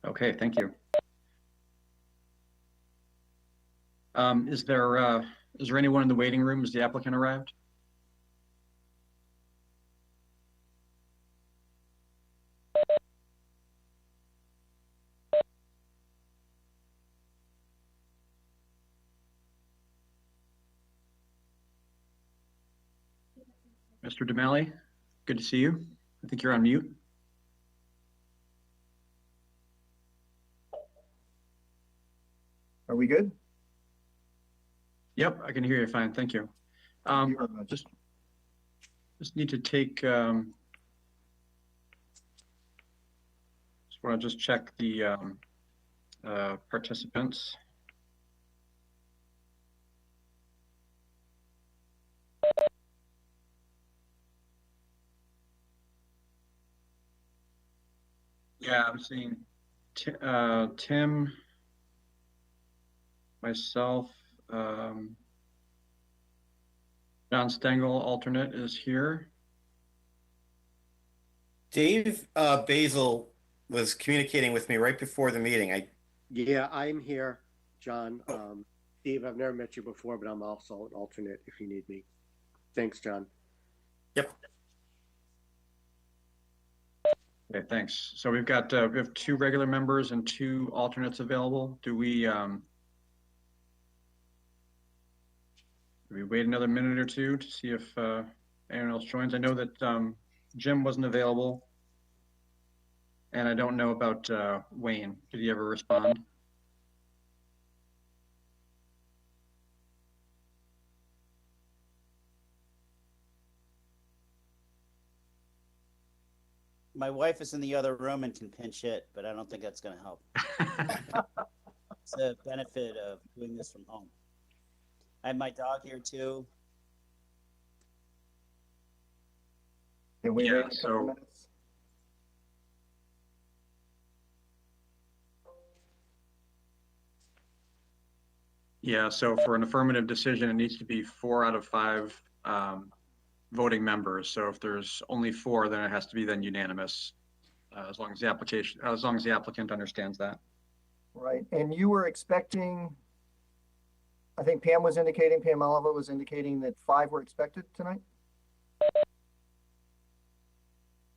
Okay, thank you. Is there anyone in the waiting room? Has the applicant arrived? Mr. Damali, good to see you. I think you're on mute. Are we good? Yep, I can hear you fine. Thank you. Thank you very much. Just need to take, just want to just check the participants. Yeah, I'm seeing Tim, myself, John Stengel, alternate, is here. Dave Basil was communicating with me right before the meeting. Yeah, I'm here, John. Steve, I've never met you before, but I'm also an alternate if you need me. Thanks, John. Yep. Okay, thanks. So we have 2 regular members and 2 alternates available. Do we wait another minute or 2 to see if anyone else joins? I know that Jim wasn't available, and I don't know about Wayne. Did he ever respond? My wife is in the other room and can pinch hit, but I don't think that's going to help. It's the benefit of doing this from home. I have my dog here too. Can we Yeah, wait a couple minutes? Yeah, so for an affirmative decision, it needs to be 4 out of 5 voting members. So if there's only 4, then it has to be then unanimous, as long as the applicant understands that. Right, and you were expecting, I think Pam Oliva was indicating that 5 were expected tonight?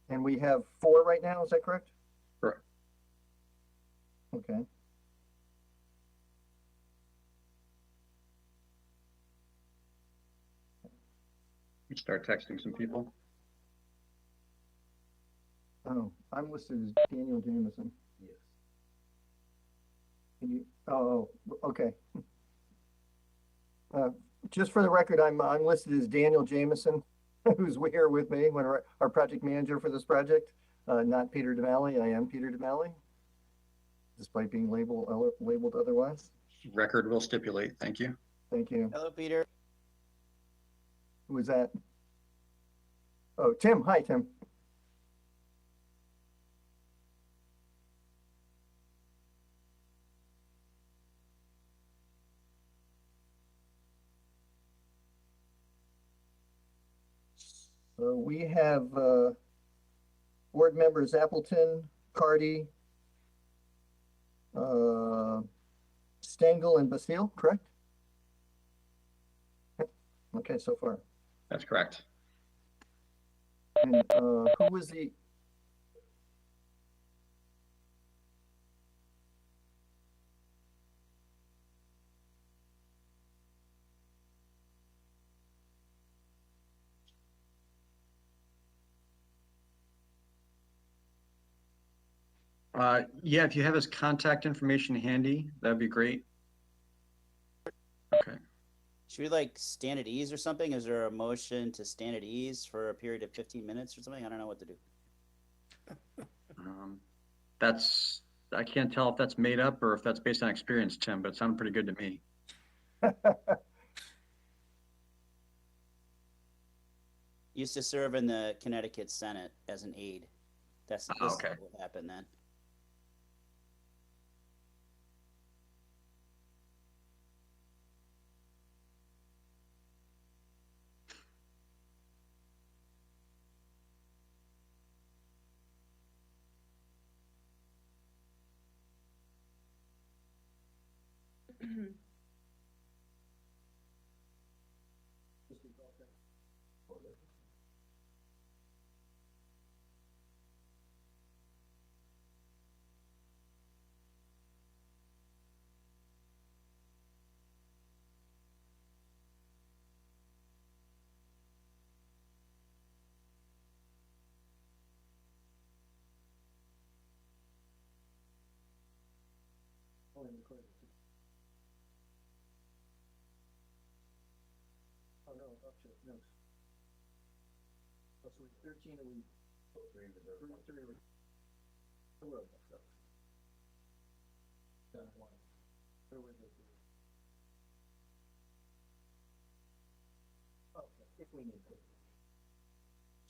And we have 4 right now, is that correct? Correct. Okay. Start texting some people. Oh, I'm listed as Daniel Jameson. Yes. Can you, oh, okay. Just for the record, I'm listed as Daniel Jameson, who's here with me, our project manager for this project, not Peter Damali. I am Peter Damali, despite being labeled otherwise. Record will stipulate. Thank you. Thank you. Hello, Peter. Who was that? Oh, Tim. Hi, Tim. So we have board members Appleton, Cardy, Stengel, and Bastille, correct? Okay, so far. That's correct. And who was the? Yeah, if you have his contact information handy, that'd be great. Okay. Should we like stand at ease or something? Is there a motion to stand at ease for a period of 15 minutes or something? I don't know what to do. I can't tell if that's made up or if that's based on experience, Tim, but it sounded pretty good to me. Used to serve in the Connecticut Senate as an aide. This okay. is what happened then. Oh, no, upset, no. Oh, so 13 and we. Three were. Who wrote that stuff? Done one. Who were the three? Okay, if we need to.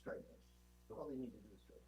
Strike this. All they need to do is strike.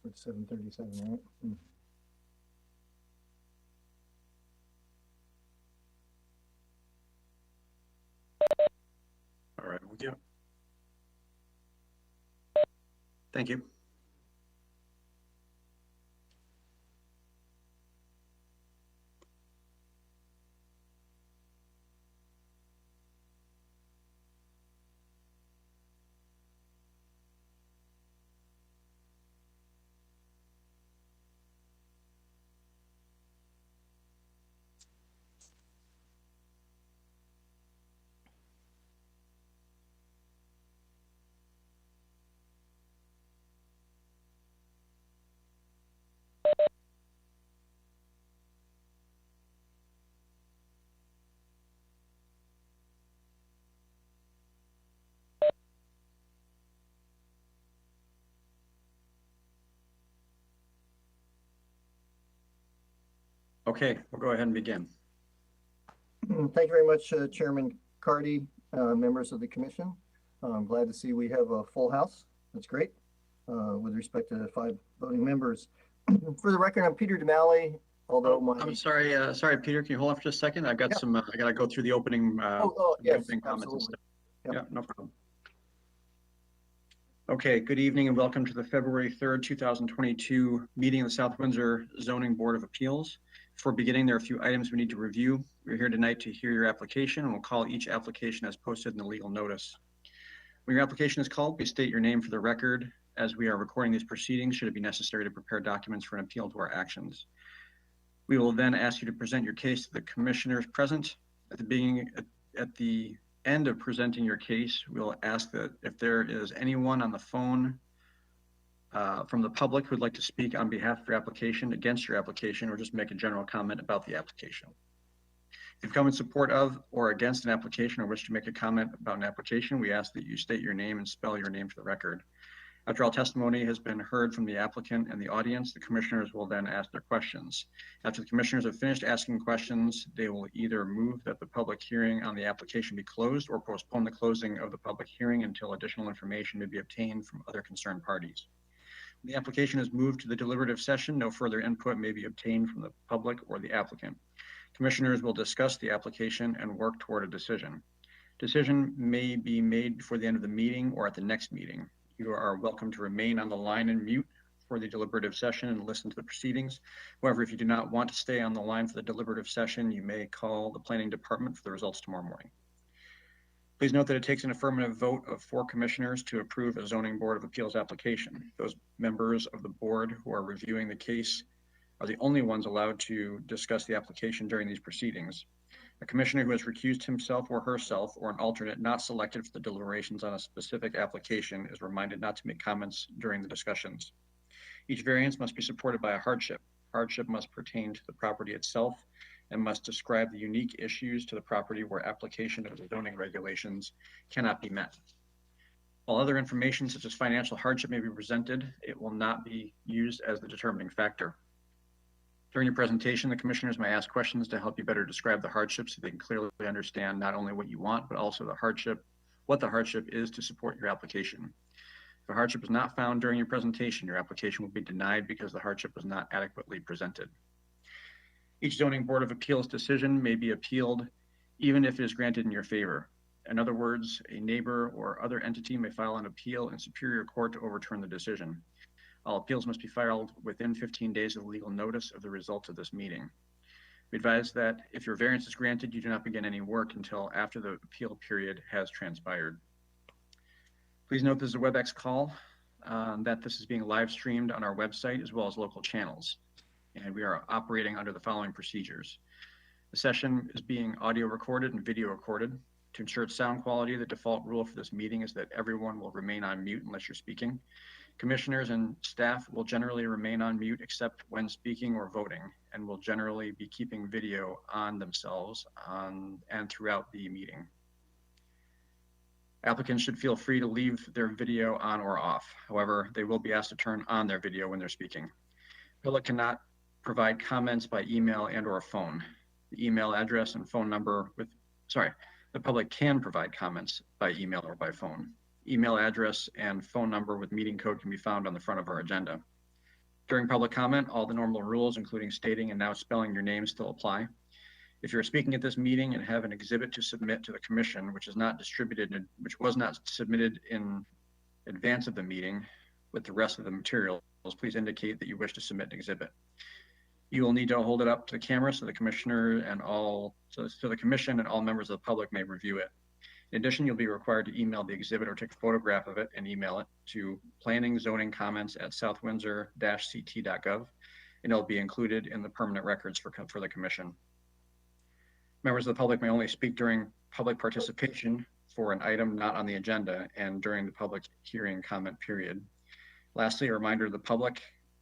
It's 7:37, right? All right, with you. Thank you. Okay, we'll go ahead and begin. Thank you very much, Chairman Cardy, members of the commission. I'm glad to see we have a full house. That's great. With respect to the 5 voting members. For the record, I'm Peter DeMalley, although my. I'm sorry, sorry, Peter, can you hold on for just a second? I've got Yeah. some, I gotta go through the opening, Yes, opening comments and absolutely. stuff. Yep. Yeah, no problem. Okay, good evening and welcome to the February 3rd, 2022 meeting of the South Windsor Zoning Board of Appeals. Before beginning, there are a few items we need to review. We're here tonight to hear your application and we'll call each application as posted in the legal notice. When your application is called, please state your name for the record. As we are recording these proceedings, should it be necessary to prepare documents for an appeal to our actions. We will then ask you to present your case to the commissioners present. At the end of presenting your case, we'll ask that if there is anyone on the phone from the public who'd like to speak on behalf of your application, against your application, or just make a general comment about the application. If you've come in support of or against an application or wish to make a comment about an application, we ask that you state your name and spell your name for the record. After all testimony has been heard from the applicant and the audience, the commissioners will then ask their questions. After the commissioners have finished asking questions, they will either move that the public hearing on the application be closed or postpone the closing of the public hearing until additional information may be obtained from other concerned parties. When the application is moved to the deliberative session, no further input may be obtained from the public or the applicant. Commissioners will discuss the application and work toward a decision. Decision may be made before the end of the meeting or at the next meeting. You are welcome to remain on the line and mute for the deliberative session and listen to the proceedings. However, if you do not want to stay on the line for the deliberative session, you may call the planning department for the results tomorrow morning. Please note that it takes an affirmative vote of 4 commissioners to approve a zoning board of appeals application. Those members of the board who are reviewing the case are the only ones allowed to discuss the application during these proceedings. A commissioner who has recused himself or herself or an alternate not selected for the deliberations on a specific application is reminded not to make comments during the discussions. Each variance must be supported by a hardship. Hardship must pertain to the property itself and must describe the unique issues to the property where application of the zoning regulations cannot be met. While other information such as financial hardship may be presented, it will not be used as the determining factor. During your presentation, the commissioners may ask questions to help you better describe the hardship so they can clearly understand not only what you want, but also what the hardship is to support your application. If a hardship is not found during your presentation, your application will be denied because the hardship was not adequately presented. Each zoning board of appeals decision may be appealed even if it is granted in your favor. In other words, a neighbor or other entity may file an appeal in Superior Court to overturn the decision. All appeals must be filed within 15 days of legal notice of the results of this meeting. We advise that if your variance is granted, you do not begin any work until after the appeal period has transpired. Please note this is a WebEx call, that this is being live streamed on our website as well as local channels. And we are operating under the following procedures. The session is being audio recorded and video recorded. To ensure sound quality, the default rule for this meeting is that everyone will remain on mute unless you're speaking. Commissioners and staff will generally remain on mute except when speaking or voting, and will generally be keeping video on themselves and throughout the meeting. Applicants should feel free to leave their video on or off. However, they will be asked to turn on their video when they're speaking. Public cannot provide comments by email and or phone. The email address and phone number the public can provide comments by email or by phone. Email address and phone number with meeting code can be found on the front of our agenda. During public comment, all the normal rules, including stating and now spelling your name, still apply. If you're speaking at this meeting and have an exhibit to submit to the commission, which was not submitted in advance of the meeting with the rest of the materials, please indicate that you wish to submit an exhibit. You will need to hold it up to the camera so the commission and all members of the public may review it. In addition, you'll be required to email the exhibit or take a photograph of it and email it to planningzoningcomments@southwindsor-ct.gov, and it'll be included in the permanent records for the commission. Members of the public may only speak during public participation for an item not on the agenda and during the public hearing comment period. Lastly, a reminder to the public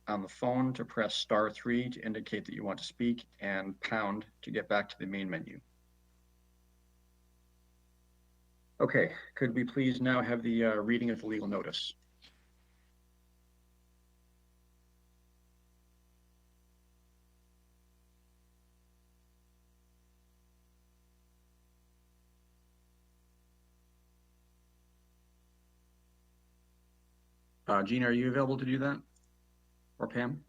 on the phone to press *3 to indicate that you want to speak and pound to get back to the main menu. Okay, could we please now have the reading of the legal notice? Gina, are you available to do that? Or Pam?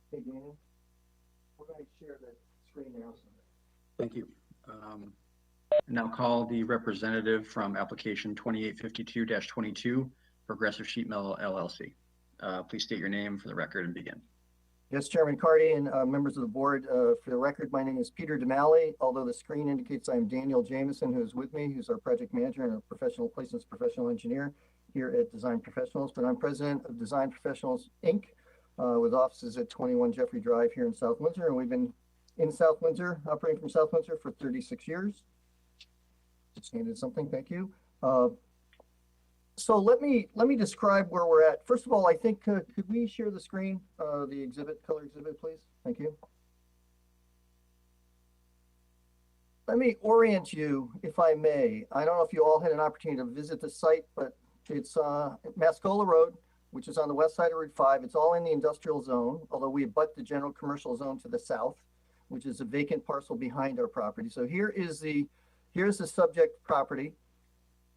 Hey, Daniel, we're going to share the screen now. Thank you. Now call the representative from application 2852-22, Progressive Sheet Metal LLC. Please state your name for the record and begin. Yes, Chairman Cardy and members of the board, for the record, my name is Peter DeMalley, although the screen indicates I'm Daniel Jameson, who's with me, who's our project manager and a licensed professional engineer here at Design Professionals, but I'm president of Design Professionals, Inc., with offices at 21 Jeffrey Drive here in South Windsor. And we've been in South Windsor, operating from South Windsor for 36 years. Just handed something, thank you. So let me describe where we're at. First of all, I think, could we share the screen, the exhibit, color exhibit, please? Thank you. Let me orient you, if I may. I don't know if you all had an opportunity to visit the site, but it's Mascola Road, which is on the west side of Route 5. It's all in the industrial zone, although we abut the general commercial zone to the south, which is a vacant parcel behind our property. So here's the subject property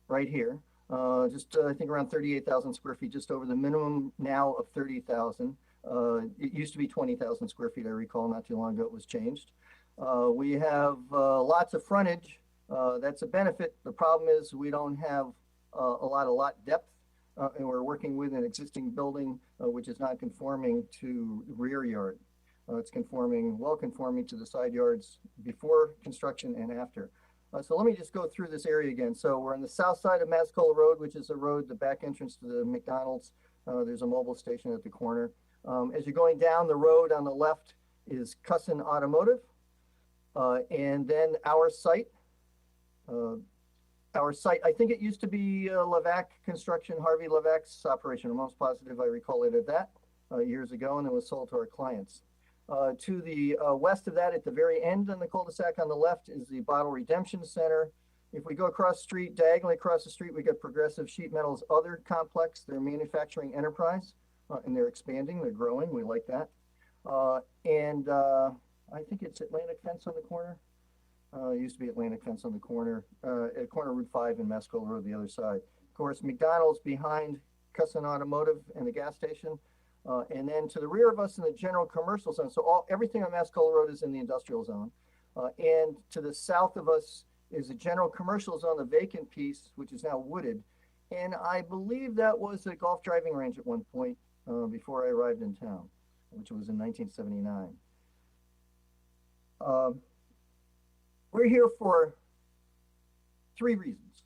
right here. Just I think around 38,000 square feet, just over the minimum now of 30,000. It used to be 20,000 square feet, I recall, not too long ago it was changed. We have lots of frontage. That's a benefit. The problem is we don't have a lot of lot depth, and we're working with an existing building which is not conforming to the rear yard. It's well conforming to the side yards before construction and after. So let me just go through this area again. So we're on the south side of Mascola Road, which is the road, the back entrance to the McDonald's. There's a mobile station at the corner. As you're going down the road on the left is Cussin Automotive. And then our site, I think it used to be Levac Construction, Harvey Levac's operation. I'm most positive I recall it at that years ago, and it was sold to our clients. To the west of that, at the very end on the cul-de-sac on the left, is the Bottle Redemption Center. If we go across the street, diagonally across the street, we got Progressive Sheet Metal's other complex, their manufacturing enterprise, and they're expanding, they're growing, we like that. I think it's Atlantic Fence on the corner. It used to be Atlantic Fence on the corner, at corner Route 5 and Mascola Road, the other side. Of course, McDonald's behind Cussin Automotive and the gas station. And then to the rear of us in the general commercial zone. So everything on Mascola Road is in the industrial zone. And to the south of us is the general commercial zone, the vacant piece, which is now wooded. And I believe that was a golf driving range at one point before I arrived in town, which was in 1979. We're here for three reasons.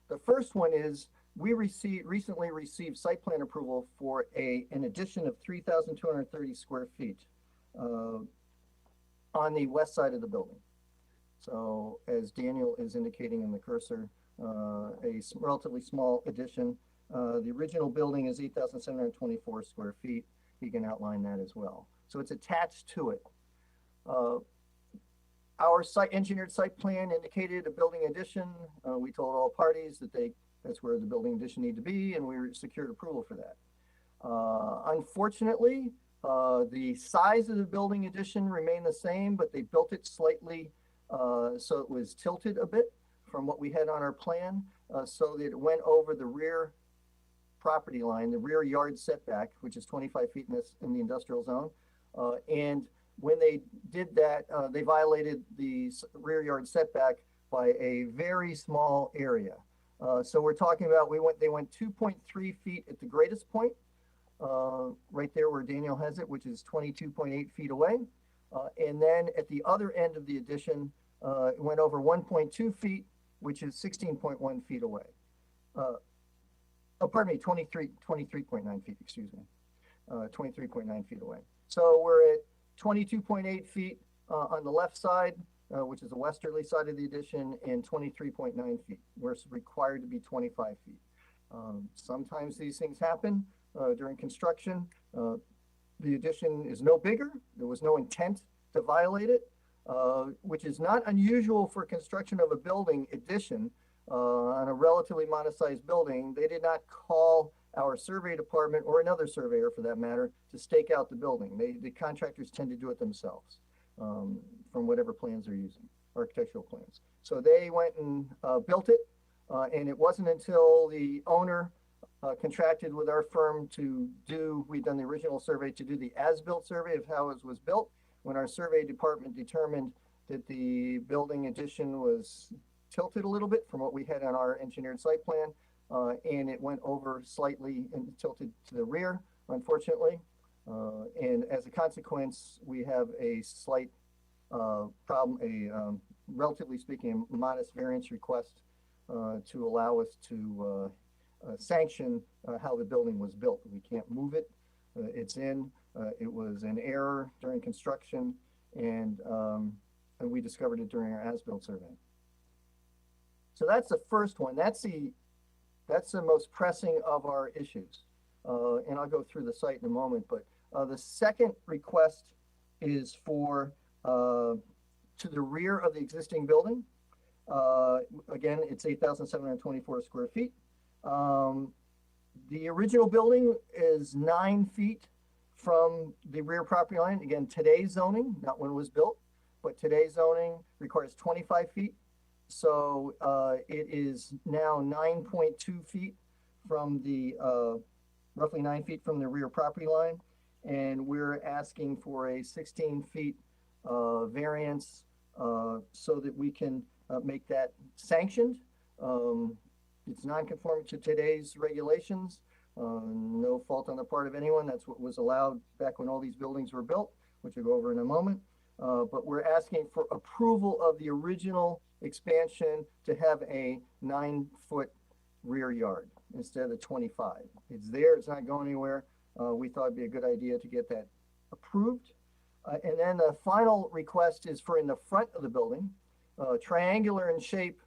The first one is we recently received site plan approval for an addition of 3,230 square feet on the west side of the building. So as Daniel is indicating in the cursor, a relatively small addition. The original building is 8,724 square feet. He can outline that as well. So it's attached to it. Our engineered site plan indicated a building addition. We told all parties that that's where the building addition need to be, and we secured approval for that. Unfortunately, the size of the building addition remained the same, but they built it slightly, so it was tilted a bit from what we had on our plan, so that it went over the rear property line, the rear yard setback, which is 25 feet in the industrial zone. And when they did that, they violated the rear yard setback by a very small area. So we're talking about, they went 2.3 feet at the greatest point, right there where Daniel has it, which is 22.8 feet away. And then at the other end of the addition, it went over 1.2 feet, which is 16.1 feet away. Pardon me, 23.9 feet, excuse me. 23.9 feet away. So we're at 22.8 feet on the left side, which is the westerly side of the addition, and 23.9 feet. We're required to be 25 feet. Sometimes these things happen during construction. The addition is no bigger. There was no intent to violate it, which is not unusual for construction of a building addition on a relatively modest-sized building. They did not call our survey department, or another surveyor for that matter, to stake out the building. The contractors tend to do it themselves from whatever plans they're using, architectural plans. So they went and built it, and it wasn't until the owner contracted with our firm we'd done the original survey to do the as-built survey of how it was built, when our survey department determined that the building addition was tilted a little bit from what we had on our engineered site plan, and it went over slightly and tilted to the rear, unfortunately. And as a consequence, we have a slight problem, relatively speaking, a modest variance request to allow us to sanction how the building was built. We can't move it. It's in. It was an error during construction, and we discovered it during our as-built survey. So that's the first one. That's the most pressing of our issues. And I'll go through the site in a moment, but the second request is for to the rear of the existing building. Again, it's 8,724 square feet. The original building is 9 feet from the rear property line. Again, today's zoning, not when it was built, but today's zoning requires 25 feet. So it is now 9.2 feet from the, roughly 9 feet from the rear property line. And we're asking for a 16 feet variance so that we can make that sanctioned. It's non-conforming to today's regulations. No fault on the part of anyone. That's what was allowed back when all these buildings were built, which I'll go over in a moment. But we're asking for approval of the original expansion to have a 9-foot rear yard instead of the 25. It's there, it's not going anywhere. We thought it'd be a good idea to get that approved. And then the final request is for in the front of the building, triangular in shape.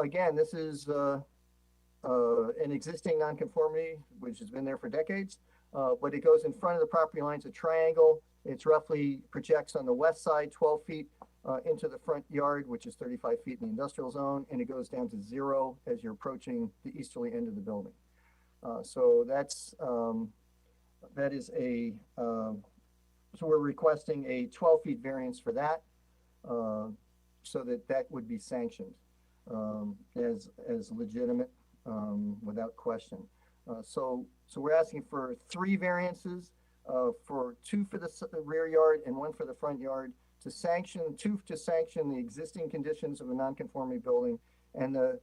Again, this is an existing nonconformity, which has been there for decades, but it goes in front of the property line. It's a triangle. It's roughly projects on the west side 12 feet into the front yard, which is 35 feet in the industrial zone, and it goes down to 0 as you're approaching the easterly end of the building. So that is a, so we're requesting a 12 feet variance for that, so that would be sanctioned as legitimate without question. So we're asking for 3 variances, for 2 for the rear yard and 1 for the front yard to sanction, 2 to sanction the existing conditions of a non-conforming building. And the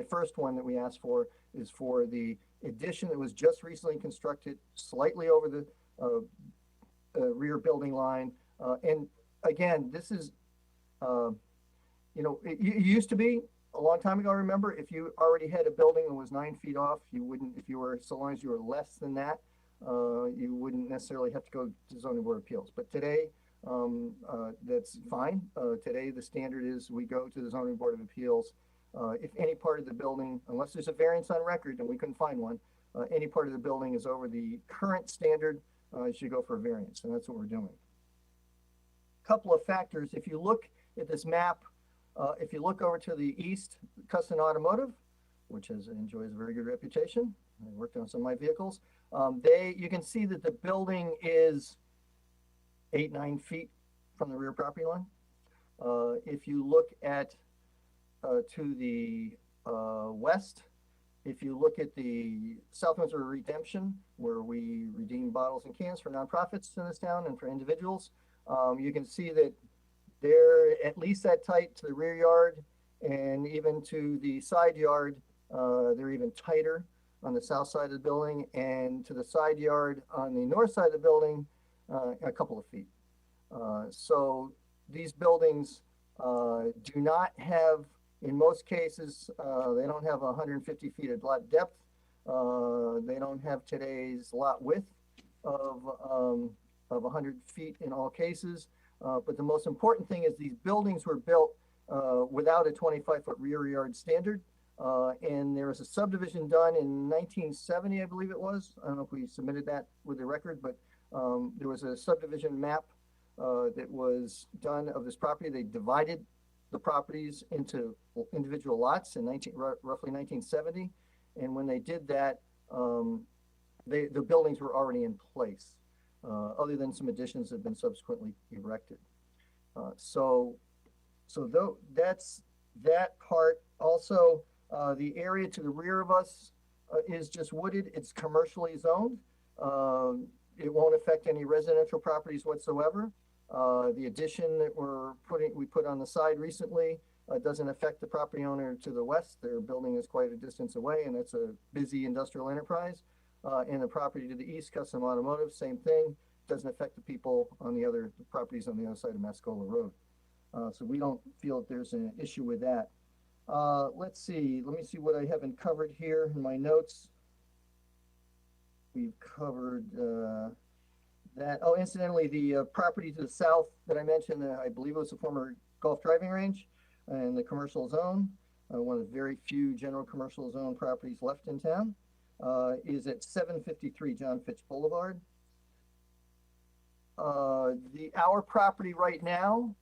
first one that we asked for is for the addition that was just recently constructed slightly over the rear building line. And again, this is, you know, it used to be a long time ago. I remember if you already had a building that was 9 feet off, you wouldn't, if you were, so long as you were less than that, you wouldn't necessarily have to go to zoning board of appeals. But today, that's fine. Today, the standard is we go to the zoning board of appeals. If any part of the building, unless there's a variance on record, and we couldn't find one, any part of the building is over the current standard, you should go for a variance, and that's what we're doing. Couple of factors. If you look at this map, if you look over to the east, Custom Automotive, which enjoys a very good reputation. I worked on some of my vehicles. You can see that the building is 8-9 feet from the rear property line. If you look at to the west, if you look at the South Windsor Redemption, where we redeem bottles and cans for nonprofits in this town and for individuals, you can see that they're at least that tight to the rear yard, and even to the side yard, they're even tighter on the south side of the building, and to the side yard on the north side of the building, a couple of feet. So these buildings do not have, in most cases, they don't have 150 feet of lot depth. They don't have today's lot width of 100 feet in all cases. But the most important thing is these buildings were built without a 25-foot rear yard standard. And there was a subdivision done in 1970, I believe it was. I don't know if we submitted that with the record, but there was a subdivision map that was done of this property. They divided the properties into individual lots in roughly 1970. And when they did that, the buildings were already in place, other than some additions that have been subsequently erected. That's that part. Also, the area to the rear of us is just wooded. It's commercially zoned. It won't affect any residential properties whatsoever. The addition that we put on the side recently doesn't affect the property owner to the west. Their building is quite a distance away, and it's a busy industrial enterprise. And the property to the east, Custom Automotive, same thing. Doesn't affect the people on the properties on the other side of Mascola Road. So we don't feel that there's an issue with that. Let's see. Let me see what I haven't covered here in my notes. We've covered that, oh, incidentally, the property to the south that I mentioned, I believe it was a former golf driving range in the commercial zone, one of the very few general commercial zone properties left in town, is at 753 John Fitch Boulevard. Our property right now,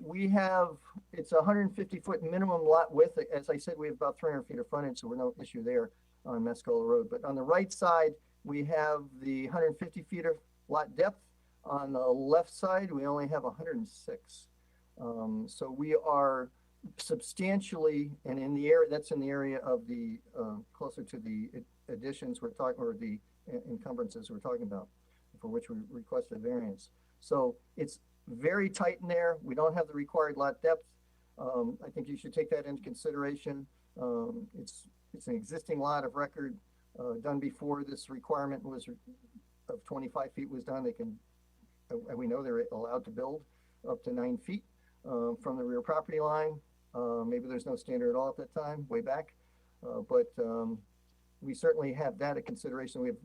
we have, it's a 150-foot minimum lot width. As I said, we have about 300 feet of frontage, so we're no issue there on Mescola Road. But on the right side, we have the 150 feet of lot depth. On the left side, we only have 106. So we are substantially, and in the area, that's in the area of the, closer to the additions we're talking, or the encumbrances we're talking about, for which we requested variance. So it's very tight in there. We don't have the required lot depth. I think you should take that into consideration. It's an existing lot of record, done before this requirement was of 25 feet was done. They can, and we know they're allowed to build up to 9 feet from the rear property line. Maybe there's no standard at all at that time, way back. But we certainly have that a consideration.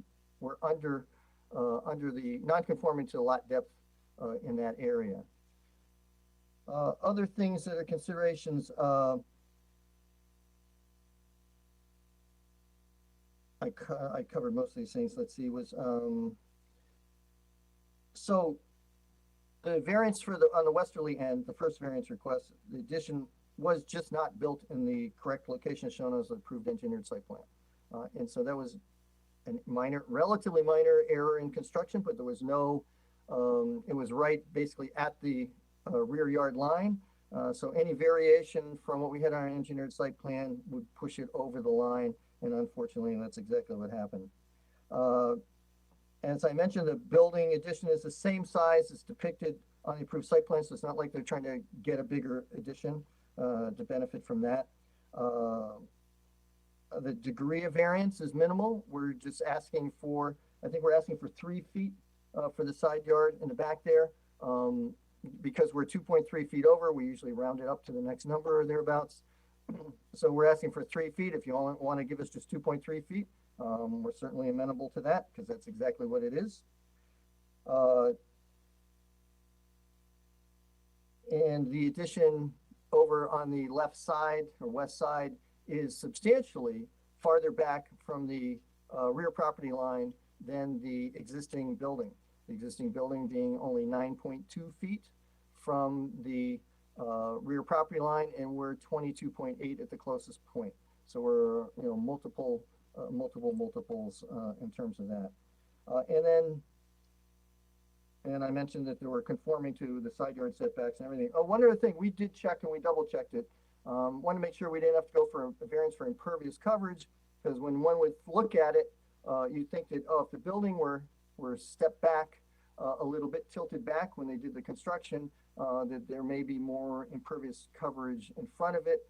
We're under the non-conforming to the lot depth in that area. Other things that are considerations, I covered most of these things. Let's see, was so the variance for on the westerly end, the first variance request, the addition was just not built in the correct location shown as the approved engineered site plan. And so that was a relatively minor error in construction, but there was no, it was right basically at the rear yard line. So any variation from what we had on our engineered site plan would push it over the line. And unfortunately, that's exactly what happened. As I mentioned, the building addition is the same size as depicted on the approved site plan. So it's not like they're trying to get a bigger addition to benefit from that. The degree of variance is minimal. We're just asking for, I think we're asking for 3 feet for the side yard in the back there. Because we're 2.3 feet over, we usually round it up to the next number or thereabouts. So we're asking for 3 feet. If you only want to give us just 2.3 feet, we're certainly amenable to that because that's exactly what it is. And the addition over on the left side or west side is substantially farther back from the rear property line than the existing building. The existing building being only 9.2 feet from the rear property line, and we're 22.8 at the closest point. So we're, you know, multiples in terms of that. And I mentioned that they were conforming to the side yard setbacks and everything. Oh, one other thing, we did check and we double checked it. Want to make sure we didn't have to go for a variance for impervious coverage, because when one would look at it, you'd think that, oh, if the building were stepped back a little bit, tilted back when they did the construction, that there may be more impervious coverage in front of it.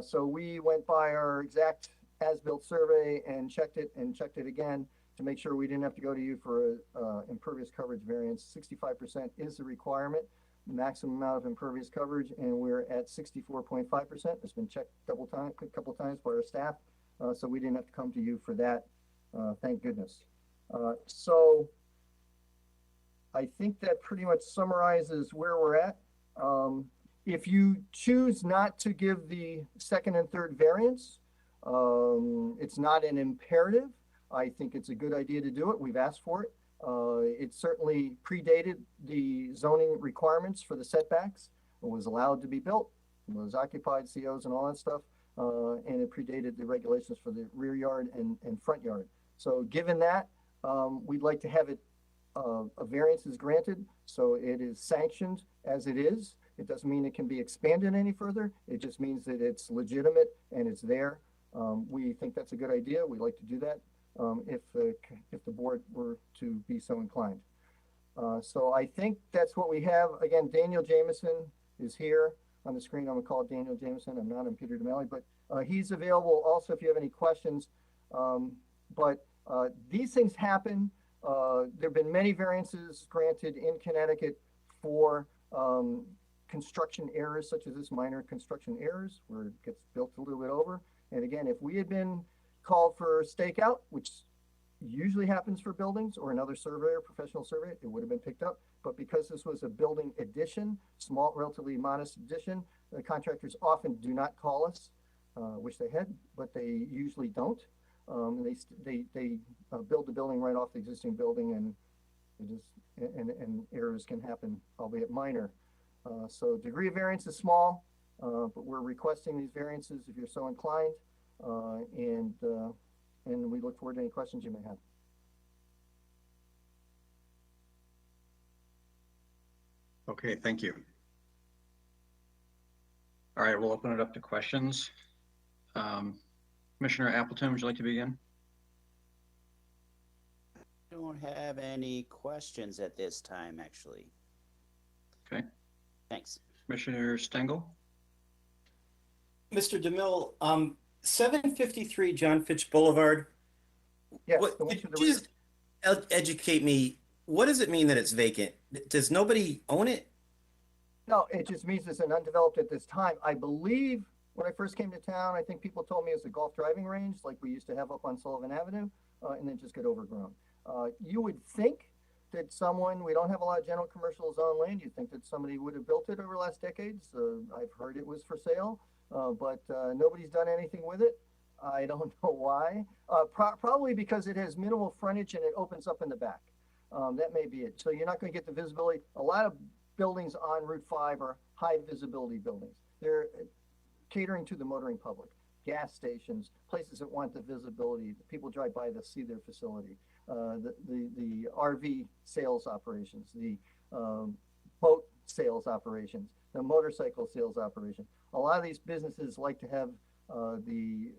So we went by our exact as-built survey and checked it again to make sure we didn't have to go to you for a impervious coverage variance. 65% is the requirement, maximum amount of impervious coverage, and we're at 64.5%. It's been checked a couple times by our staff, so we didn't have to come to you for that. Thank goodness. So I think that pretty much summarizes where we're at. If you choose not to give the second and third variance, it's not an imperative. I think it's a good idea to do it. We've asked for it. It certainly predated the zoning requirements for the setbacks. It was allowed to be built. It was occupied, COs and all that stuff. And it predated the regulations for the rear yard and front yard. So given that, we'd like to have it, a variance is granted. So it is sanctioned as it is. It doesn't mean it can be expanded any further. It just means that it's legitimate and it's there. We think that's a good idea. We'd like to do that. If the board were to be so inclined. So I think that's what we have. Again, Daniel Jameson is here on the screen. I'm gonna call it Daniel Jameson. I'm Peter DeMelli, but he's available also if you have any questions. But these things happen. There have been many variances granted in Connecticut for construction errors, such as this, minor construction errors, where it gets built a little bit over. And again, if we had been called for stakeout, which usually happens for buildings or another surveyor, professional surveyor, it would have been picked up. But because this was a building addition, small, relatively modest addition, the contractors often do not call us, which they had, but they usually don't. They build the building right off the existing building, and it is, and errors can happen, albeit minor. So degree of variance is small, but we're requesting these variances if you're so inclined, and we look forward to any questions you may have. Okay, thank you. All right, we'll open it up to questions. Commissioner Appleton, would you like to begin? I don't have any questions at this time, actually. Okay. Thanks. Commissioner Stengel? Mr. DeMille, 753 John Fitch Boulevard. Yes, What, the one could to the you rear. just educate me? What does it mean that it's vacant? Does nobody own it? No, it just means it's an undeveloped at this time. I believe when I first came to town, I think people told me it's a golf driving range like we used to have up on Sullivan Avenue, and then just get overgrown. You would think that someone, we don't have a lot of general commercial zone land. You'd think that somebody would have built it over the last decades. I've heard it was for sale, but nobody's done anything with it. I don't know why. Probably because it has minimal frontage and it opens up in the back. That may be it. So you're not going to get the visibility. A lot of buildings on Route 5 are high visibility buildings. They're catering to the motoring public, gas stations, places that want the visibility. People drive by to see their facility. The RV sales operations, the boat sales operations, the motorcycle sales operation. A lot of these businesses like to have be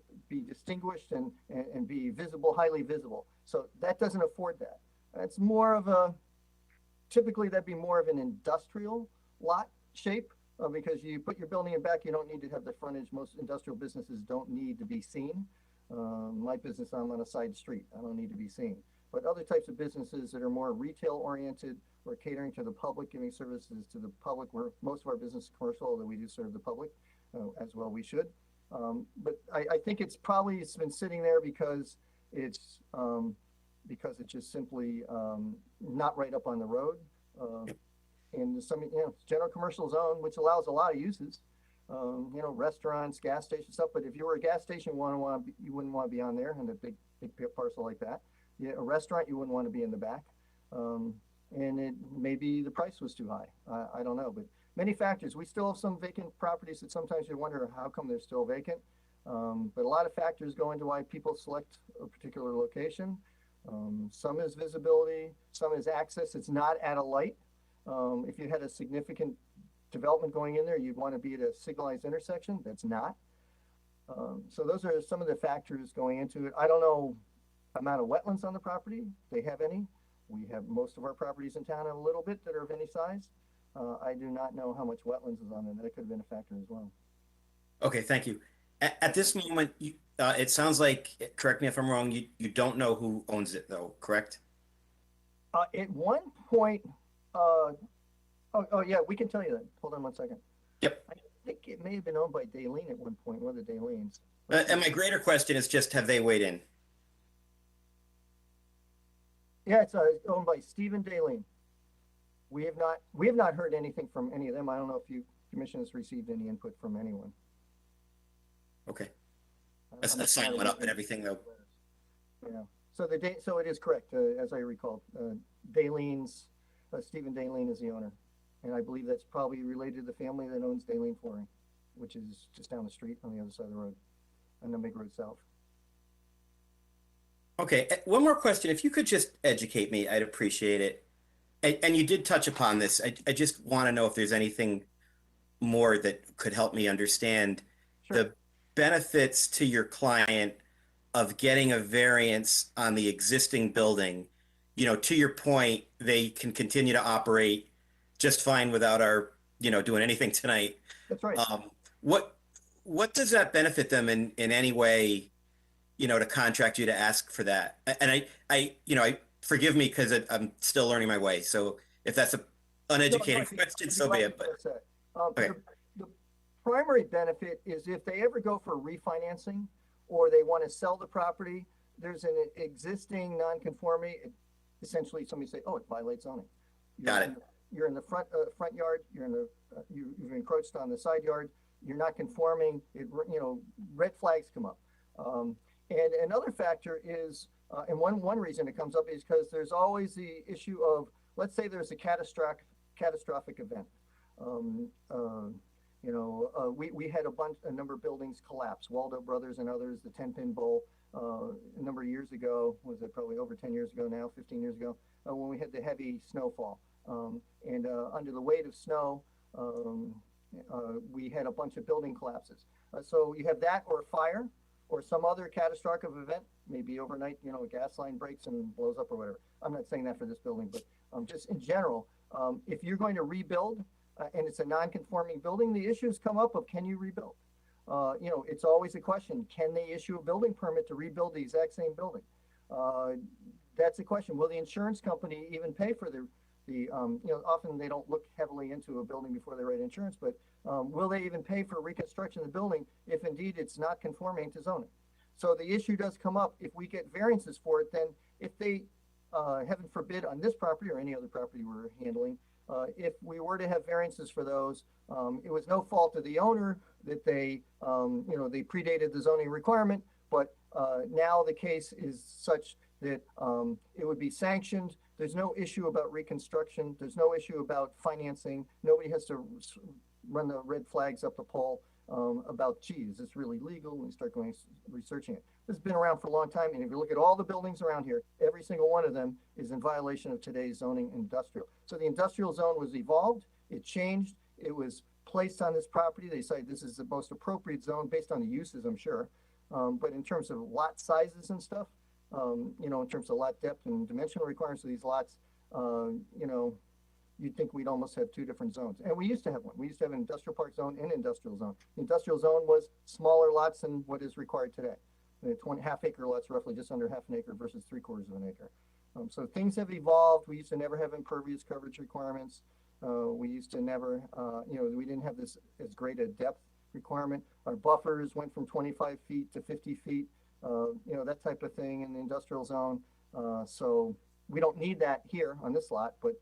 distinguished and be visible, highly visible. So that doesn't afford that. It's more of a, typically that'd be more of an industrial lot shape, because you put your building in back, you don't need to have the frontage. Most industrial businesses don't need to be seen. My business, I'm on a side street. I don't need to be seen. But other types of businesses that are more retail oriented or catering to the public, giving services to the public, where most of our business is commercial, although we do serve the public as well we should. But I think it's been sitting there because it's just simply not right up on the road. In some, general commercial zone, which allows a lot of uses, restaurants, gas stations, stuff. But if you were a gas station, you wouldn't want to be on there in a big parcel like that. Yeah, a restaurant, you wouldn't want to be in the back. And maybe the price was too high. I don't know, but many factors. We still have some vacant properties that sometimes you wonder how come they're still vacant. But a lot of factors go into why people select a particular location. Some is visibility, some is access. It's not at a light. If you had a significant development going in there, you'd want to be at a signalized intersection. That's not. So those are some of the factors going into it. I don't know amount of wetlands on the property. They have any. We have most of our properties in town have a little bit that are of any size. I do not know how much wetlands is on there. That could have been a factor as well. Okay, thank you. At this moment, it sounds like, correct me if I'm wrong, you don't know who owns it though, correct? At one point, yeah, we can tell you that. Hold on one second. Yep. I think it may have been owned by Daleen at one point, one of the Daleens. And my greater question is just, have they weighed in? Yeah, it's owned by Stephen Daleen. We have not heard anything from any of them. I don't know if you commissioners received any input from anyone. Okay. A sign went up and everything though. Yeah. So so it is correct, as I recall. Stephen Daleen is the owner, and I believe that's probably related to the family that owns Daleen Flooring, which is just down the street on the other side of the road, on the Big Road South. Okay, one more question. If you could just educate me, I'd appreciate it. And you did touch upon this. I just want to know if there's anything more that could help me understand the benefits to your client of getting a variance on the existing building. To your point, they can continue to operate just fine without our, doing anything tonight. That's right. What does that benefit them in any way, to contract you to ask for that? And I forgive me because I'm still learning my way. So if that's an uneducated question, so be it. But okay. The primary benefit is if they ever go for refinancing or they want to sell the property, there's an existing non-conformity, essentially somebody say, oh, it violates zoning. Got it. You're in the front yard, you're in the, you've encroached on the side yard, you're not conforming, red flags come up. And another factor is, and one reason it comes up is because there's always the issue of, let's say there's a catastrophic event. We had a number of buildings collapse, Waldo Brothers and others, the 10-pin bowl, a number of years ago, was it probably over 10 years ago now, 15 years ago, when we had the heavy snowfall. Under the weight of snow, we had a bunch of building collapses. So you have that or fire or some other catastrophic event, maybe overnight, a gas line breaks and blows up or whatever. I'm not saying that for this building, but just in general, if you're going to rebuild and it's a non-conforming building, the issues come up of can you rebuild? It's always a question, can they issue a building permit to rebuild the exact same building? That's a question. Will the insurance company even pay for often they don't look heavily into a building before they write insurance, but will they even pay for reconstruction of the building if indeed it's not conforming to zoning? So the issue does come up. If we get variances for it, then if they, heaven forbid, on this property or any other property we're handling, if we were to have variances for those, it was no fault of the owner that they predated the zoning requirement, but now the case is such that it would be sanctioned. There's no issue about reconstruction. There's no issue about financing. Nobody has to run the red flags up the pole about, gee, is this really legal? And we start going researching it. This has been around for a long time. And if you look at all the buildings around here, every single one of them is in violation of today's zoning industrial. So the industrial zone was evolved. It changed. It was placed on this property. They say this is the most appropriate zone based on the uses, I'm sure. But in terms of lot sizes and stuff, in terms of lot depth and dimensional requirements of these lots, you'd think we'd almost have two different zones. And we used to have one. We used to have an industrial park zone and industrial zone. The industrial zone was smaller lots than what is required today. The half-acre lots, roughly just under half an acre versus 3/4 of an acre. So things have evolved. We used to never have impervious coverage requirements. We used to never, we didn't have this as great a depth requirement. Our buffers went from 25 feet to 50 feet. That type of thing in the industrial zone. So we don't need that here on this lot, but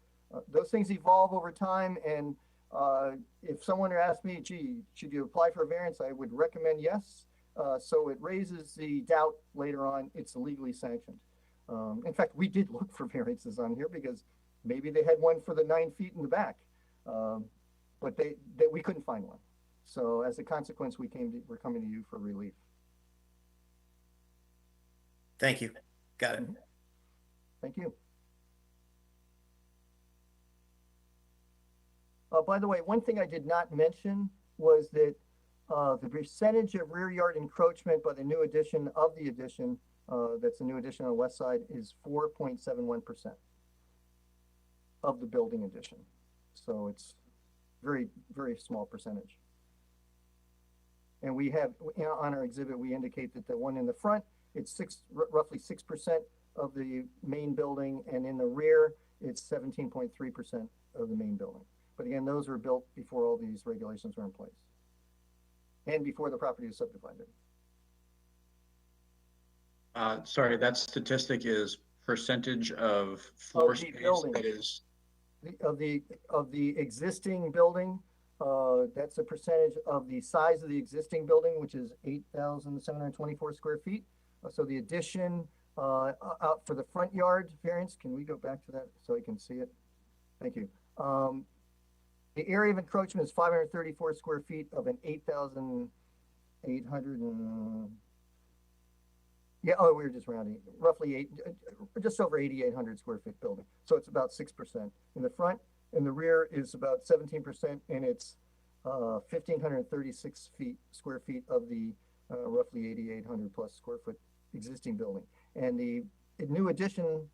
those things evolve over time. And if someone were asked me, gee, should you apply for a variance? I would recommend yes. So it raises the doubt later on it's legally sanctioned. In fact, we did look for variances on here because maybe they had one for the 9 feet in the back, but we couldn't find one. So as a consequence, we're coming to you for relief. Thank you. Got it. Thank you. By the way, one thing I did not mention was that the percentage of rear yard encroachment by the new addition of the addition, that's the new addition on the west side, is 4.71% of the building addition. So it's very, very small percentage. And we have, on our exhibit, we indicate that the one in the front, it's roughly 6% of the main building, and in the rear, it's 17.3% of the main building. But again, those were built before all these regulations were in place and before the property was subdivided. Sorry, that statistic is percentage of floor space that is of the existing building. That's a percentage of the size of the existing building, which is 8,724 square feet. So the addition out for the front yard variance, can we go back to that so I can see it? Thank you. The area of encroachment is 534 square feet of an 8,800 and, we were just rounding, roughly just over 8,800 square foot building. So it's about 6% in the front, and the rear is about 17%, and it's 1,536 square feet of the roughly 8,800 plus square foot existing building. And the new addition,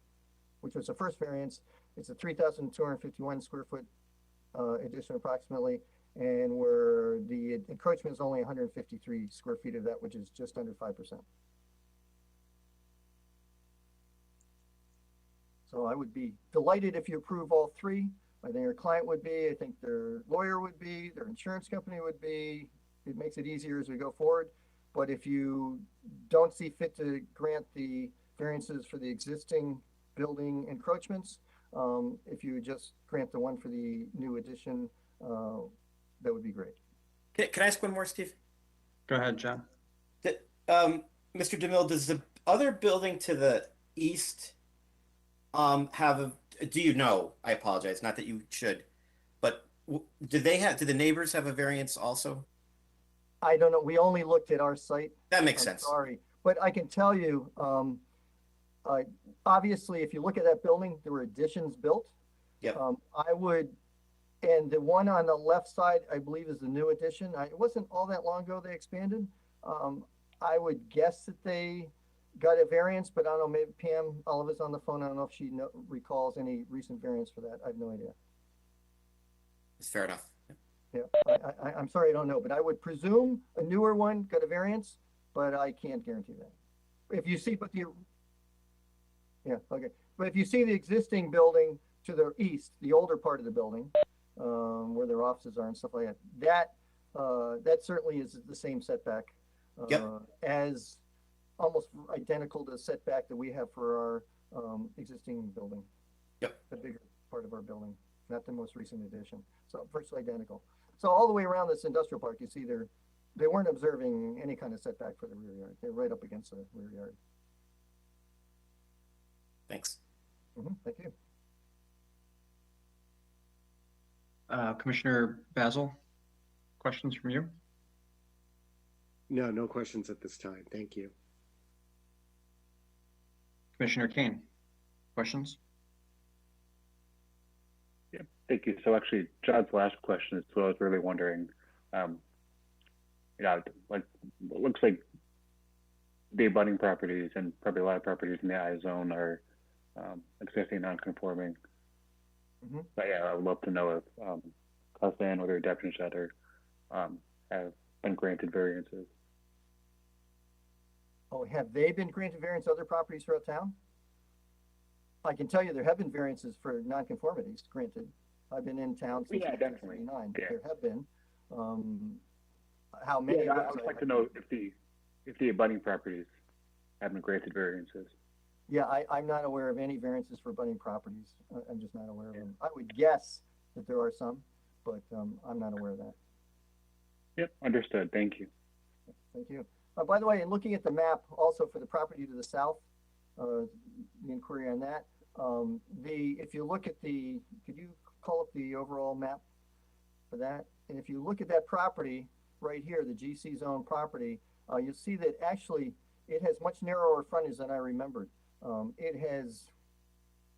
which was the first variance, it's a 3,251 square foot addition approximately, and where the encroachment is only 153 square feet of that, which is just under 5%. So I would be delighted if you approve all three. I think your client would be, I think their lawyer would be, their insurance company would be. It makes it easier as we go forward. But if you don't see fit to grant the variances for the existing building encroachments, if you just grant the one for the new addition, that would be great. Can I ask one more, Steve? Go ahead, John. Mr. DeMille, does the other building to the east have a, do you know? I apologize, not that you should, but do the neighbors have a variance also? I don't know. We only looked at our site. That makes I'm sense. sorry, but I can tell you, obviously, if you look at that building, there were additions built. Yep. I would, and the one on the left side, I believe, is the new addition. It wasn't all that long ago they expanded. I would guess that they got a variance, but I don't know, maybe Pam Oliver's on the phone. I don't know if she recalls any recent variance for that. I have no idea. It's fair enough. Yeah, I'm sorry, I don't know, but I would presume a newer one got a variance, but I can't guarantee that. If you see, yeah, okay. But if you see the existing building to the east, the older part of the building, where their offices are and stuff like that, that certainly is the same setback. Yep. As almost identical to the setback that we have for our existing building. Yep. The bigger part of our building, not the most recent addition. So virtually identical. So all the way around this industrial park, you see they weren't observing any kind of setback for the rear yard. They're right up against the rear yard. Thanks. Thank you. Commissioner Basil, questions from you? No, no questions at this time. Thank you. Commissioner Kane, questions? Yeah, thank you. So actually, John's last question is what I was really wondering. Like it looks like the abutting properties and probably a lot of properties in the I zone are existing non-conforming. But yeah, I would love to know if Costan or the Redemption Shelter have been granted variances. Oh, have they been granted variance to other properties throughout town? I can tell you there have been variances for nonconformities granted. I've been in town since 1979. Yeah. There have been. How many? Yeah, I would like to know if the abutting properties have been granted variances. Yeah, I'm not aware of any variances for abutting properties. I'm just not aware of them. I would guess that there are some, but I'm not aware of that. Yep, understood. Thank you. Thank you. By the way, in looking at the map also for the property to the south, the inquiry on that, if you look at could you call up the overall map for that? And if you look at that property right here, the GC zone property, you'll see that actually it has much narrower frontage than I remembered. It has,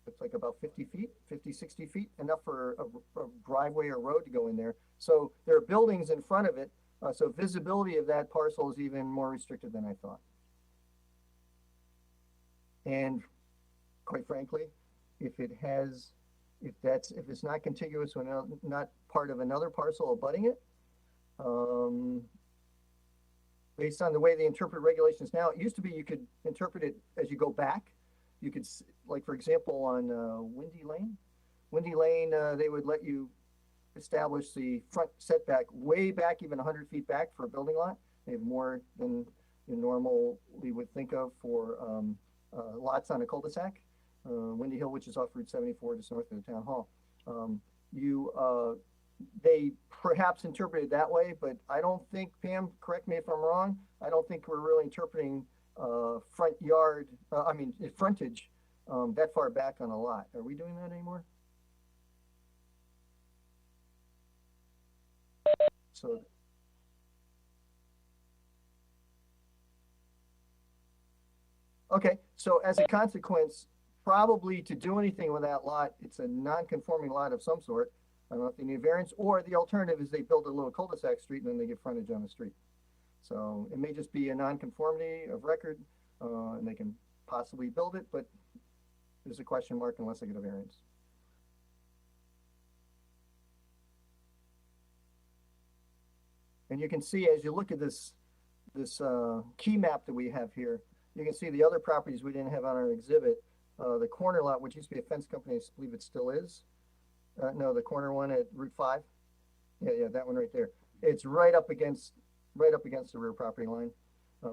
looks like about 50 feet, 50, 60 feet, enough for a driveway or road to go in there. So there are buildings in front of it. So visibility of that parcel is even more restricted than I thought. And quite frankly, if it's not contiguous or not part of another parcel abutting it, based on the way they interpret regulations now, it used to be you could interpret it as you go back. You could, like for example, on Windy Lane, they would let you establish the front setback way back, even 100 feet back for a building lot. They have more than you normally would think of for lots on a cul-de-sac. Windy Hill, which is off Route 74 just north of the town hall. They perhaps interpret it that way, but I don't think, Pam, correct me if I'm wrong, I don't think we're really interpreting frontage that far back on a lot. Are we doing that anymore? So, okay, so as a consequence, probably to do anything with that lot, it's a non-conforming lot of some sort. I don't know if they need variance, or the alternative is they build a little cul-de-sac street and then they get frontage on the street. So it may just be a non-conformity of record, and they can possibly build it, but there's a question mark unless they get a variance. And you can see as you look at this key map that we have here, you can see the other properties we didn't have on our exhibit. The corner lot, which used to be a fence company, I believe it still is. No, the corner one at Route 5. Yeah, that one right there. It's right up against the rear property line.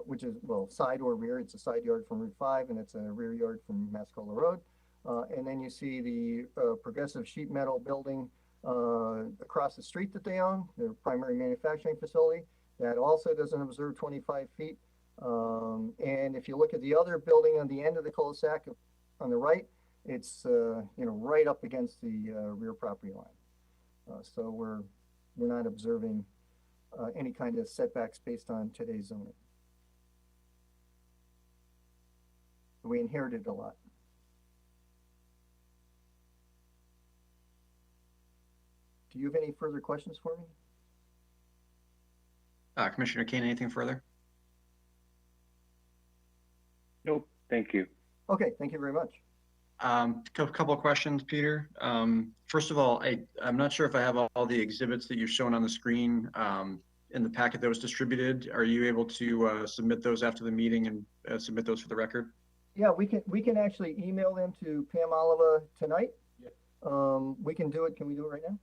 which is, well, side or rear. It's a side yard from Route 5 and it's a rear yard from Mascola Road. And then you see the Progressive Sheet Metal building across the street that they own, their primary manufacturing facility. That also doesn't observe 25 feet. And if you look at the other building on the end of the cul-de-sac on the right, it's right up against the rear property line. So we're not observing any kind of setbacks based on today's zoning. We inherited a lot. Do you have any further questions for me? Commissioner Kane, anything further? Nope. Thank you. Okay, thank you very much. Couple of questions, Peter. First of all, I'm not sure if I have all the exhibits that you've shown on the screen in the packet that was distributed. Are you able to submit those after the meeting and submit those for the record? Yeah, we can actually email them to Pam Oliva tonight. Yeah. We can do it. Can we do it right now?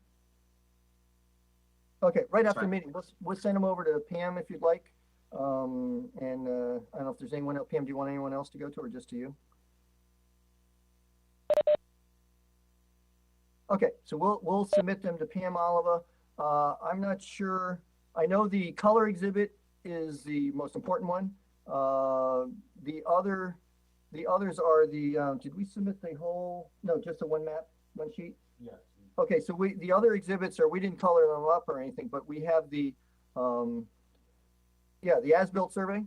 Okay, right That's after the fine. meeting. We'll send them over to Pam if you'd like. And I don't know if there's anyone else. Pam, do you want anyone else to go to or just to you? Okay, so we'll submit them to Pam Oliva. I'm not sure. I know the color exhibit is the most important one. The others are did we submit the whole? No, just the one map, one sheet? Yes. Okay, so the other exhibits we didn't color them up or anything, but we have the as-built survey,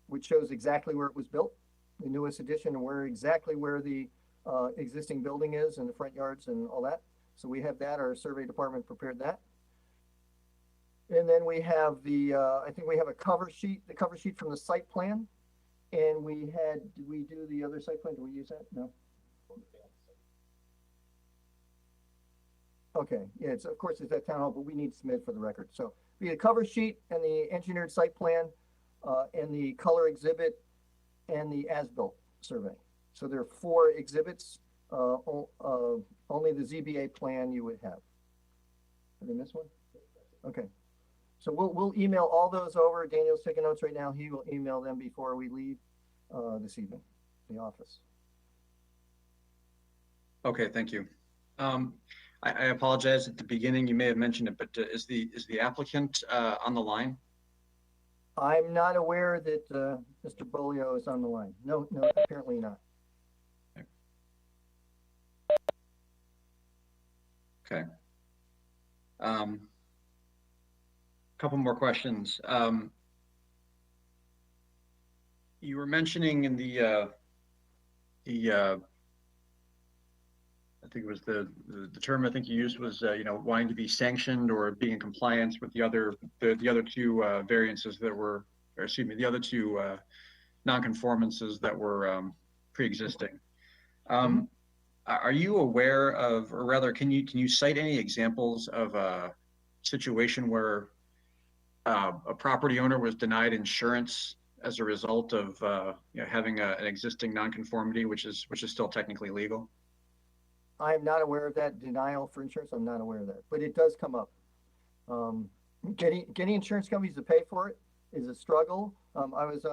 which shows exactly where it was built, the newest addition, and exactly where the existing building is and the front yards and all that. So we have that, our survey department prepared that. And then we have I think we have a cover sheet, the cover sheet from the site plan. And did we do the other site plan? Did we use that? No. Okay, yeah, of course it's at town hall, but we need to submit for the record. So we had a cover sheet and the engineered site plan and the color exhibit and the as-built survey. So there are 4 exhibits, only the ZBA plan you would have. Did I miss one? Okay. So we'll email all those over. Daniel's taking notes right now. He will email them before we leave this evening, the office. Okay, thank you. I apologize at the beginning. You may have mentioned it, but is the applicant on the line? I'm not aware that Mr. Bolio is on the line. No, apparently not. Okay. Couple more questions. You were mentioning in the I think it was the term I think you used was wanting to be sanctioned or being in compliance with the other 2 variances that were, or excuse me, the other 2 non-conformances that were pre-existing. Are you aware of, or rather, can you cite any examples of a situation where a property owner was denied insurance as a result of having an existing nonconformity, which is still technically legal? I'm not aware of that denial for insurance. I'm not aware of that, but it does come up. Getting insurance companies to pay for it is a struggle. I was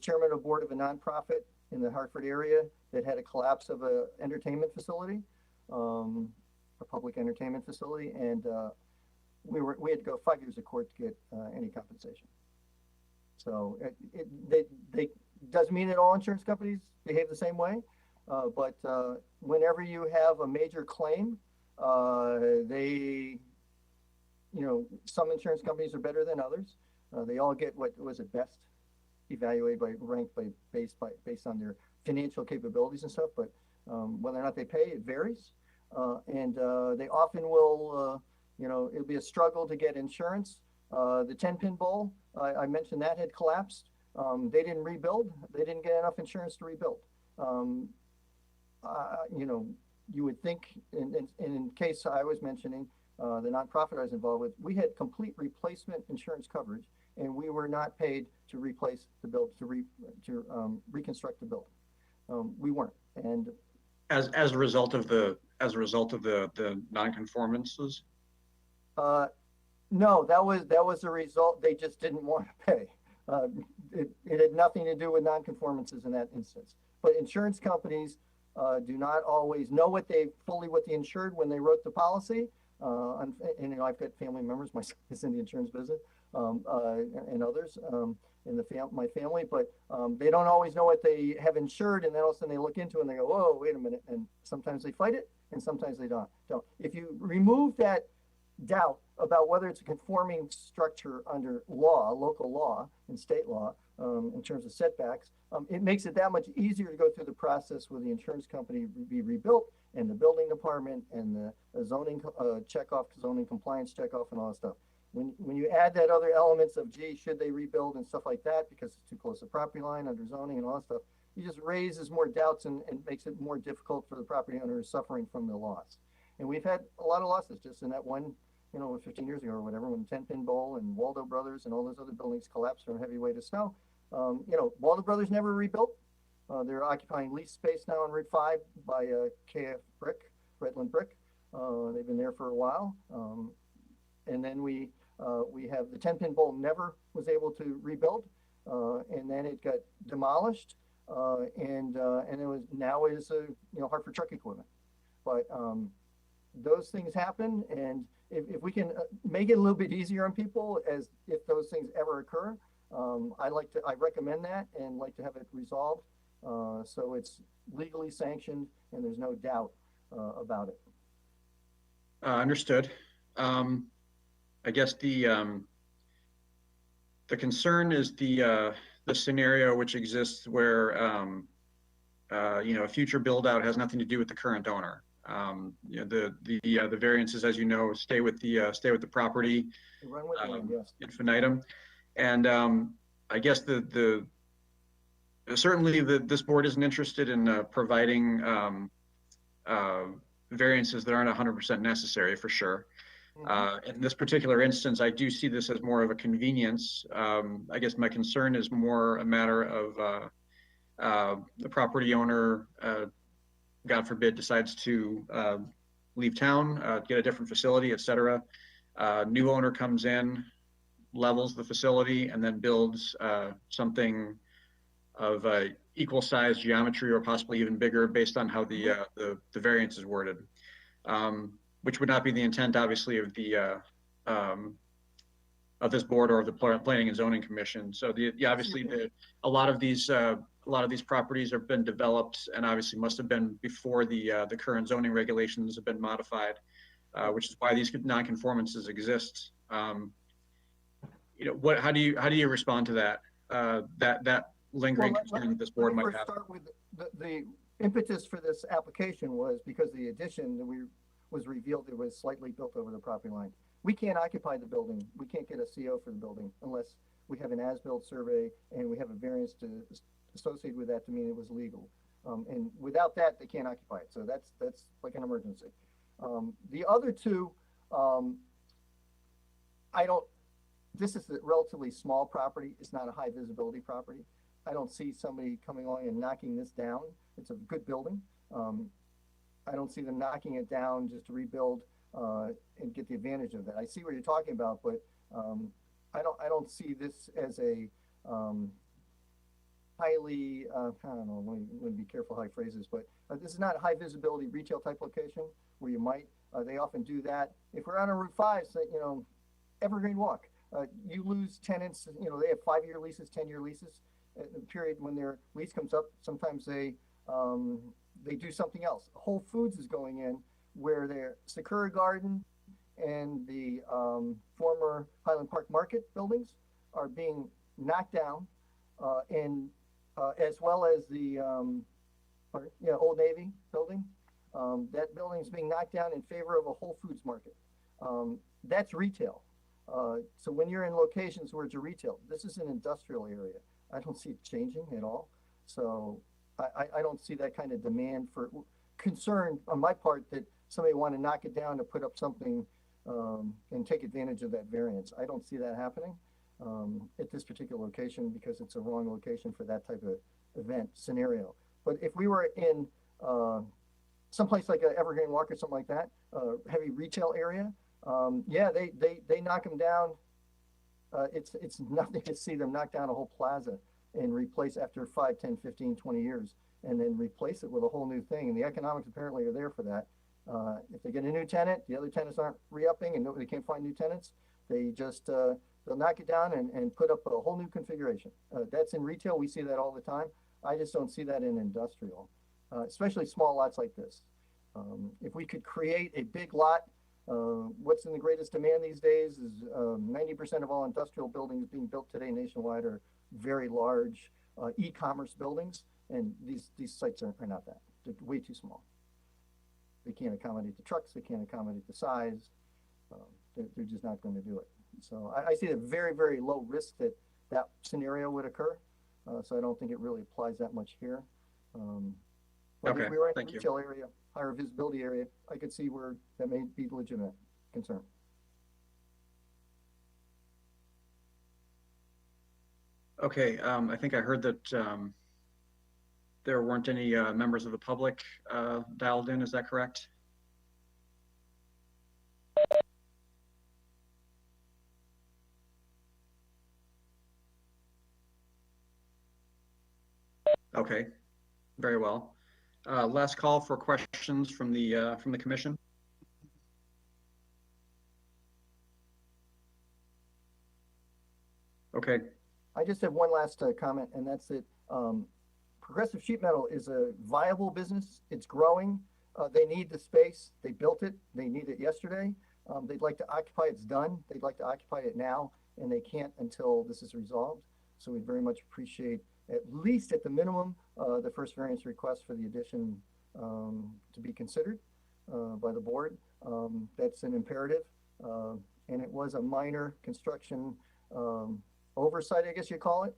chairman of board of a nonprofit in the Hartford area that had a collapse of a entertainment facility, a public entertainment facility, and we had to go 5 years of court to get any compensation. So they doesn't mean that all insurance companies behave the same way, but whenever you have a major claim, some insurance companies are better than others. They all get what was at best evaluated based on their financial capabilities and stuff, but whether or not they pay, it varies. And they often will, it'll be a struggle to get insurance. The 10-pin bowl, I mentioned that had collapsed. They didn't rebuild. They didn't get enough insurance to rebuild. You would think, in case I was mentioning, the nonprofit I was involved with, we had complete replacement insurance coverage, and we were not paid to replace the build, to reconstruct the building. We weren't, and As a result of the nonconformances? No, that was the result. They just didn't want to pay. It had nothing to do with nonconformances in that instance. But insurance companies do not always know what the insured when they wrote the policy. And you know, I've got family members, my son is in the insurance business, and others in my family, but they don't always know what they have insured, and then all of a sudden they look into it and they go, whoa, wait a minute, and sometimes they fight it, and sometimes they don't. If you remove that doubt about whether it's a conforming structure under law, local law and state law, in terms of setbacks, it makes it that much easier to go through the process with the insurance company be rebuilt and the building department and the zoning checkoff, zoning compliance checkoff and all that stuff. When you add that other elements of, gee, should they rebuild and stuff like that because it's too close to property line under zoning and all that stuff, it just raises more doubts and makes it more difficult for the property owner suffering from the loss. And we've had a lot of losses just in that one, you know, 15 years ago or whatever, when 10 Pin Bowl and Waldo Brothers and all those other buildings collapsed from heavy weight of snow. You know, Waldo Brothers never rebuilt. They're occupying lease space now on Route 5 by KF Brick, Redland Brick. They've been there for a while. And then we have the 10 Pin Bowl never was able to rebuild. And then it got demolished. And it was now is you know, Hartford Truck Equipment. But those things happen, and if we can make it a little bit easier on people as if those things ever occur, I recommend that and like to have it resolved so it's legally sanctioned and there's no doubt about it. Understood. I guess the concern is the scenario which exists where you know, a future build out has nothing to do with the current owner. You know, the variances, as you know, stay with the property Run with the wind, yes. infinitum. And I guess certainly this board isn't interested in providing variances that aren't 100% necessary, for sure. In this particular instance, I do see this as more of a convenience. I guess my concern is more a matter of the property owner, God forbid, decides to leave town, get a different facility, et cetera. New owner comes in, levels the facility, and then builds something of equal size geometry or possibly even bigger based on how the variance is worded, which would not be the intent, obviously, of this board or of the Planning and Zoning Commission. So obviously a lot of these properties have been developed and obviously must have been before the current zoning regulations have been modified, which is why these non-conformances exist. You know, how do you respond to that? That lingering concern that this board might have. Start with the impetus for this application was because the addition that was revealed it was slightly built over the property line. We can't occupy the building. We can't get a CO for the building unless we have an as-built survey and we have a variance associated with that to mean it was legal. And without that, they can't occupy it. So that's like an emergency. The other two, this is a relatively small property. It's not a high visibility property. I don't see somebody coming along and knocking this down. It's a good building. I don't see them knocking it down just to rebuild and get the advantage of that. I see what you're talking about, but I don't see this as a highly, I don't know, let me be careful how I phrase this, but this is not a high visibility retail type location where you might, they often do that. If we're on a Route 5, so, you know, Evergreen Walk, you lose tenants, you know, they have 5-year leases, 10-year leases. At the period when their lease comes up, sometimes they do something else. Whole Foods is going in where their Sakura Garden and the former Highland Park Market buildings are being knocked down, and as well as the Old Navy building. That building is being knocked down in favor of a Whole Foods market. That's retail. So when you're in locations where it's a retail, this is an industrial area. I don't see it changing at all. So I don't see that kind of demand for concern on my part that somebody want to knock it down to put up something and take advantage of that variance. I don't see that happening at this particular location because it's a wrong location for that type of event scenario. But if we were in someplace like Evergreen Walk or something like that, heavy retail area, Yeah, they knock them down. It's nothing to see them knock down a whole plaza and replace after 5, 10, 15, 20 years, and then replace it with a whole new thing. And the economics apparently are there for that. If they get a new tenant, the other tenants aren't re-upping and nobody can't find new tenants, they just, they'll knock it down and put up a whole new configuration. That's in retail. We see that all the time. I just don't see that in industrial, especially small lots like this. If we could create a big lot, what's in the greatest demand these days is 90% of all industrial buildings being built today nationwide are very large e-commerce buildings, and these sites are not that. They're way too small. They can't accommodate the trucks. They can't accommodate the size. They're just not going to do it. So I see a very, very low risk that that scenario would occur. So I don't think it really applies that much here. But Okay, if we were in thank a you. retail area, higher visibility area, I could see where that may be legitimate concern. Okay, I think I heard that there weren't any members of the public dialed in. Is that correct? Okay, very well. Last call for questions from the commission. Okay, I just have one last comment, and that's that Progressive Sheet Metal is a viable business. It's growing. They need the space. They built it. They need it yesterday. They'd like to occupy. It's done. They'd like to occupy it now, and they can't until this is resolved. So we'd very much appreciate, at least at the minimum, the first variance request for the addition to be considered by the board. That's an imperative, and it was a minor construction oversight, I guess you call it.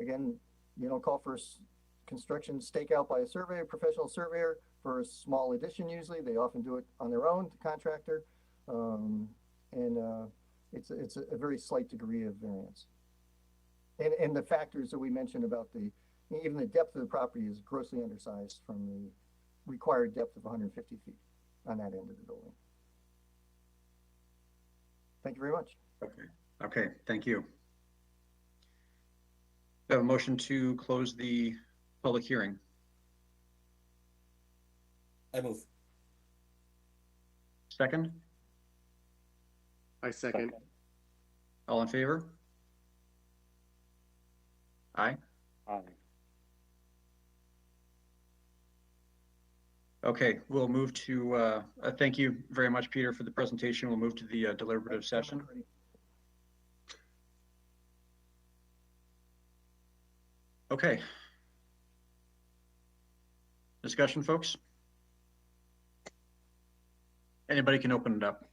Again, you don't call for construction stakeout by a surveyor, professional surveyor for a small addition usually. They often do it on their own, the contractor. It's a very slight degree of variance. And the factors that we mentioned about even the depth of the property is grossly undersized from the required depth of 150 feet on that end of the building. Thank you very much. okay, okay, thank you. We have a motion to close the public hearing. I move. Second, I second. all in favor? Aye. Aye. Okay, we'll move to, thank you very much, Peter, for the presentation. We'll move to the deliberative session. Okay. Discussion, folks? Anybody can open it up.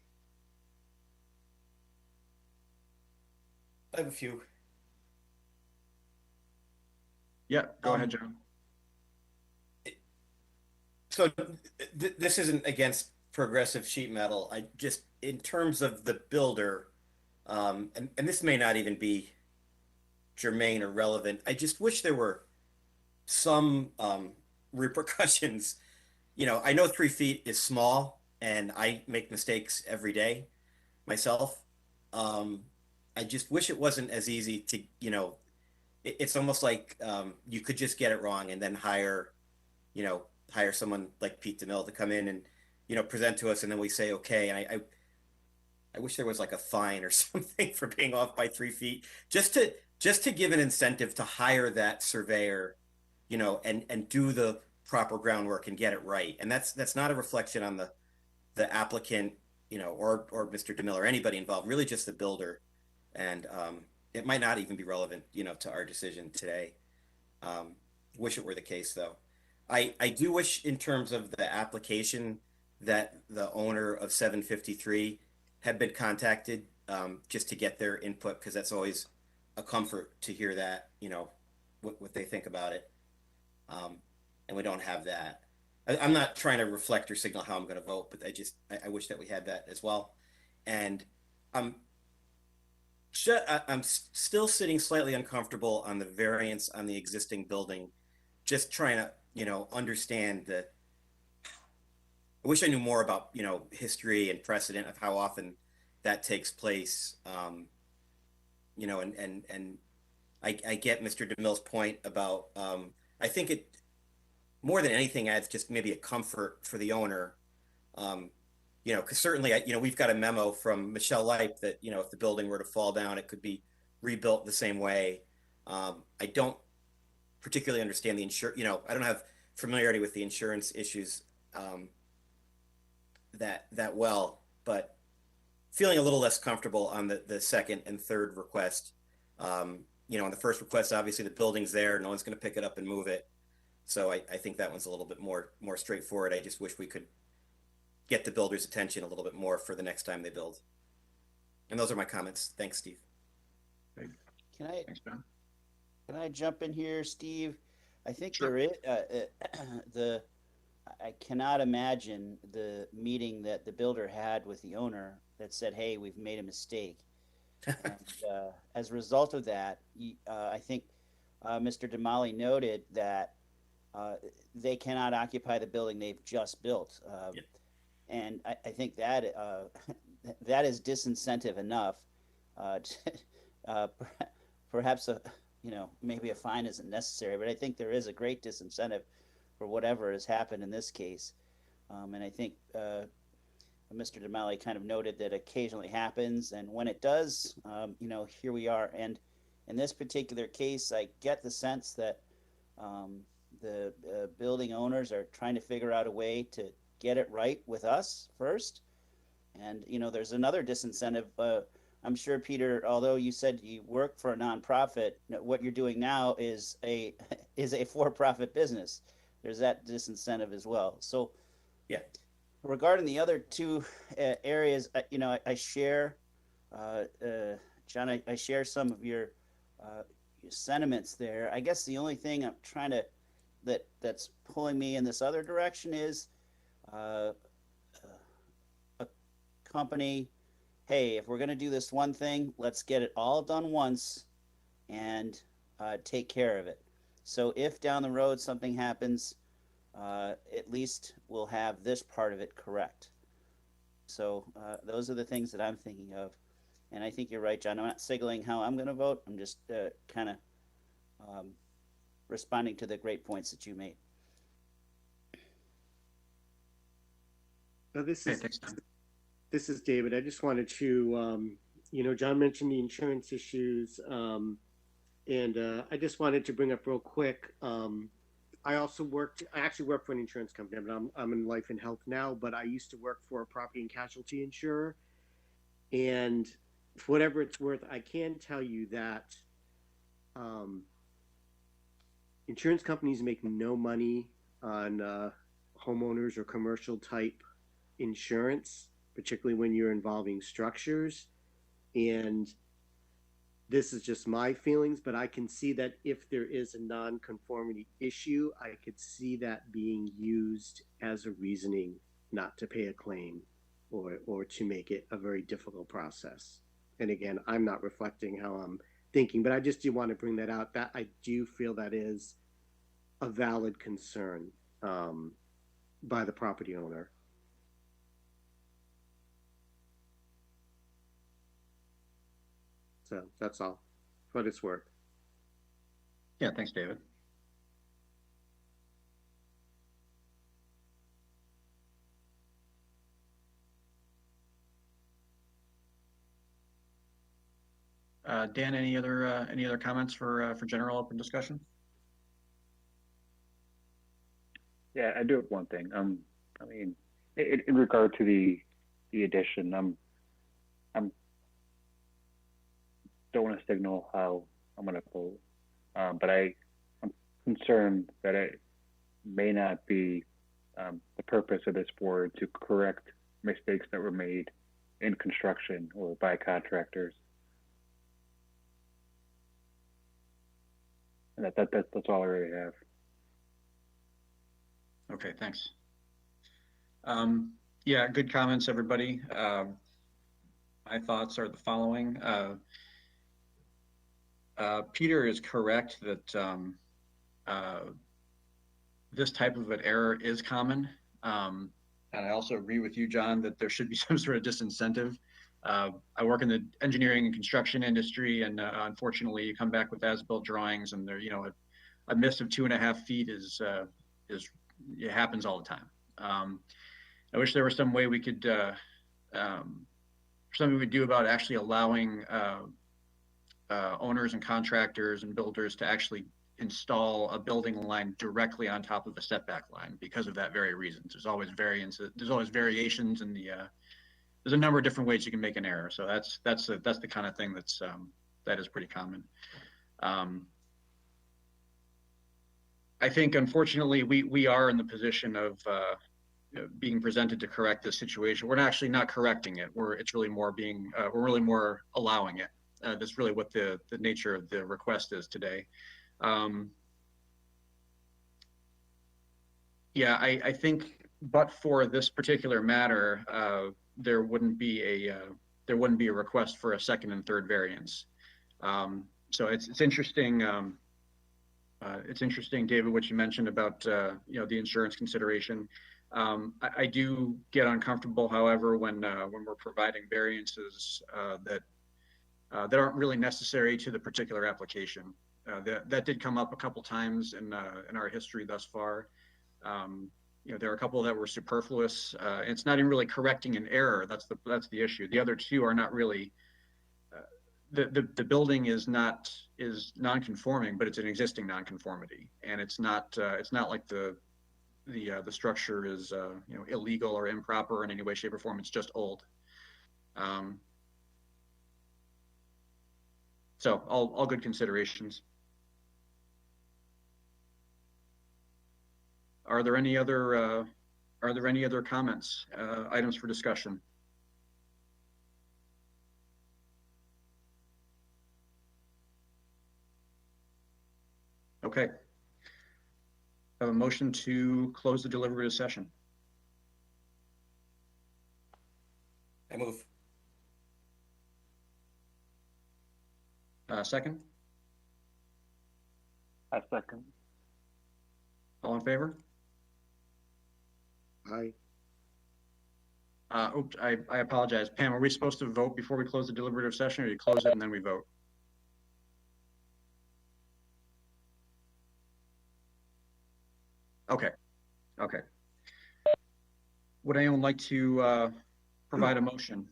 I have a few. Yeah, go ahead, John. So this isn't against Progressive Sheet Metal. I just, in terms of the builder, and this may not even be germane or relevant, I just wish there were some repercussions. You know, I know 3 feet is small and I make mistakes every day myself. I just wish it wasn't as easy to, you know, it's almost like you could just get it wrong and then hire someone like Pete DeMille to come in and, you know, present to us, and then we say, okay. And I wish there was like a fine or something for being off by 3 feet, just to give an incentive to hire that surveyor, you know, and do the proper groundwork and get it right. And that's not a reflection on the applicant, you know, or Mr. DeMille or anybody involved, really just the builder. And it might not even be relevant, you know, to our decision today. Wish it were the case, though. I do wish, in terms of the application, that the owner of 753 had been contacted just to get their input, because that's always a comfort to hear that, you know, what they think about it. And we don't have that. I'm not trying to reflect or signal how I'm going to vote, but I wish that we had that as well. And I'm still sitting slightly uncomfortable on the variance on the existing building, just trying to, you know, understand that I wish I knew more about, history and precedent of how often that takes place. And I get Mr. DeMille's point about, I think it more than anything adds just maybe a comfort for the owner. Because certainly, we've got a memo from Michelle Lipe that, if the building were to fall down, it could be rebuilt the same way. I don't particularly understand the I don't have familiarity with the insurance issues that well, but feeling a little less comfortable on the second and third request. On the first request, obviously the building's there, no one's going to pick it up and move it. So I think that one's a little bit more straightforward. I just wish we could get the builder's attention a little bit more for the next time they build. And those are my comments. Thanks, Steve. Thanks, John. Can I jump in here, Steve? I think Sure. there is I cannot imagine the meeting that the builder had with the owner that said, "Hey, we've made a mistake." And as a result of that, I think Mr. Damali noted that they cannot occupy the building they've just built, Yep. and I think that that is disincentive enough. Perhaps maybe a fine isn't necessary, but I think there is a great disincentive for whatever has happened in this case. And I think Mr. Damali kind of noted that occasionally happens, and when it does, here we are. And in this particular case, I get the sense that the building owners are trying to figure out a way to get it right with us first. And there's another disincentive. I'm sure, Peter, although you said you work for a nonprofit, what you're doing now is a for-profit business. There's that disincentive as well. So, yeah. Regarding the other two areas, I share, John, I share some of your sentiments there. I guess the only thing I'm trying to that's pulling me in this other direction is a company. Hey, if we're going to do this one thing, let's get it all done once and take care of it. So if down the road something happens, at least we'll have this part of it correct. So those are the things that I'm thinking of. And I think you're right, John. I'm not signaling how I'm going to vote. I'm just kind of responding to the great points that you made. So this Hey, is thanks, John. This is David. I just wanted to, John mentioned the insurance issues, and I just wanted to bring up real quick. I actually work for an insurance company, but I'm in life and health now, but I used to work for a property and casualty insurer. And for whatever it's worth, I can tell you that insurance companies make no money on homeowners or commercial type insurance, particularly when you're involving structures. And this is just my feelings, but I can see that if there is a non-conformity issue, I could see that being used as a reasoning not to pay a claim or to make it a very difficult process. And again, I'm not reflecting how I'm thinking, but I just do want to bring that out, that I do feel that is a valid concern by the property owner. So that's all for what it's worth. Yeah, thanks, David. Dan, any other comments for general open discussion? Yeah, I do have one thing. I mean, in regard to the addition, I'm don't want to signal how I'm going to vote, but I'm concerned that it may not be the purpose of this board to correct mistakes that were made in construction or by contractors. And that's all I really have. Okay, thanks. Yeah, good comments, everybody. My thoughts are the following. Peter is correct that this type of an error is common. And I also agree with you, John, that there should be some sort of disincentive. I work in the engineering and construction industry, and unfortunately, you come back with as-built drawings, and there, a miss of 2.5 feet is it happens all the time. I wish there was some way we could something we do about actually allowing owners and contractors and builders to actually install a building line directly on top of a setback line because of that very reason. There's always variances. There's always variations in the. There's a number of different ways you can make an error. So that's the kind of thing that is pretty common. I think unfortunately we are in the position of being presented to correct this situation. We're actually not correcting it. It's really more being we're really more allowing it. That's really what the nature of the request is today. Yeah, I think, but for this particular matter, there wouldn't be a request for a second and third variance. So it's interesting. It's interesting, David, what you mentioned about the insurance consideration. I do get uncomfortable, however, when we're providing variances that aren't really necessary to the particular application. That did come up a couple times in our history thus far. There are a couple that were superfluous. It's not even really correcting an error. That's the issue. The other two are not really. The building is non-conforming, but it's an existing non-conformity, and it's not like the structure is illegal or improper in any way, shape, or form. It's just old. So all good considerations. Are there any other comments, items for discussion? Okay. I have a motion to close the deliberative session. I move. Second? I second. All in favor? Aye. Oops, I apologize. Pam, are we supposed to vote before we close the deliberative session, or you close it and then we vote? Okay. Okay. Would anyone like to provide a motion?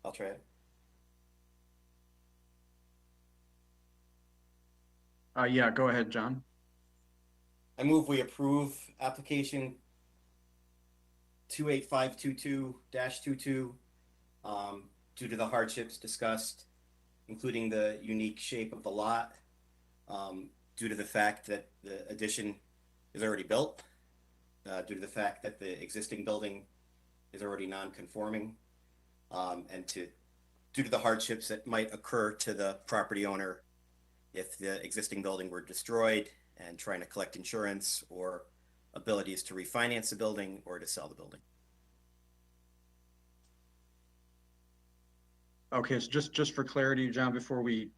I'll try it. Yeah, go ahead, John. I move we approve application 28522-22 due to the hardships discussed, including the unique shape of the lot, due to the fact that the addition is already built, due to the fact that the existing building is already non-conforming, and due to the hardships that might occur to the property owner if the existing building were destroyed and trying to collect insurance, or abilities to refinance the building or to sell the building. Okay, so just for clarity, John, before we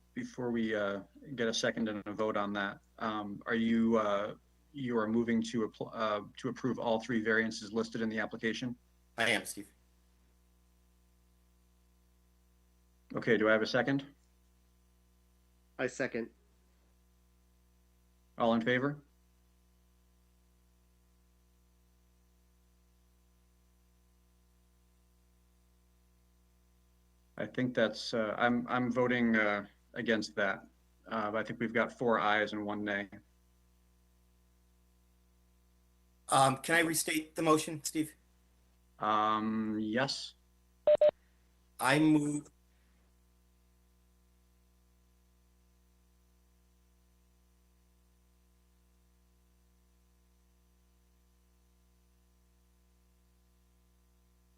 get a second and a vote on that, are you are moving to approve all three variances listed in the application? I am, Steve. Okay, do I have a second? I second. All in favor? I think that's, I'm voting against that. I think we've got 4 ayes and 1 nay. Can I restate the motion, Steve? Yes. I move.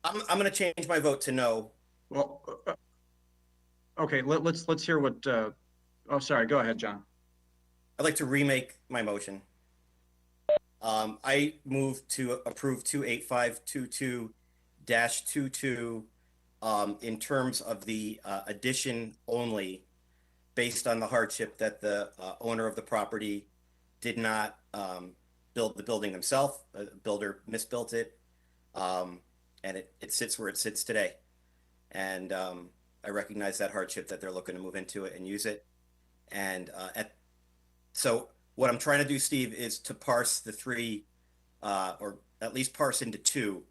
I'm going to change my vote to no. Well, okay, let's hear what, oh, sorry, go ahead, John. I'd like to remake my motion. I move to approve 28522-22 in terms of the addition only, based on the hardship that the owner of the property did not build the building themselves. A builder misbuilt it, and it sits where it sits today. And I recognize that hardship that they're looking to move into it and use it. And so what I'm trying to do, Steve, is to parse the three, or at least parse into two,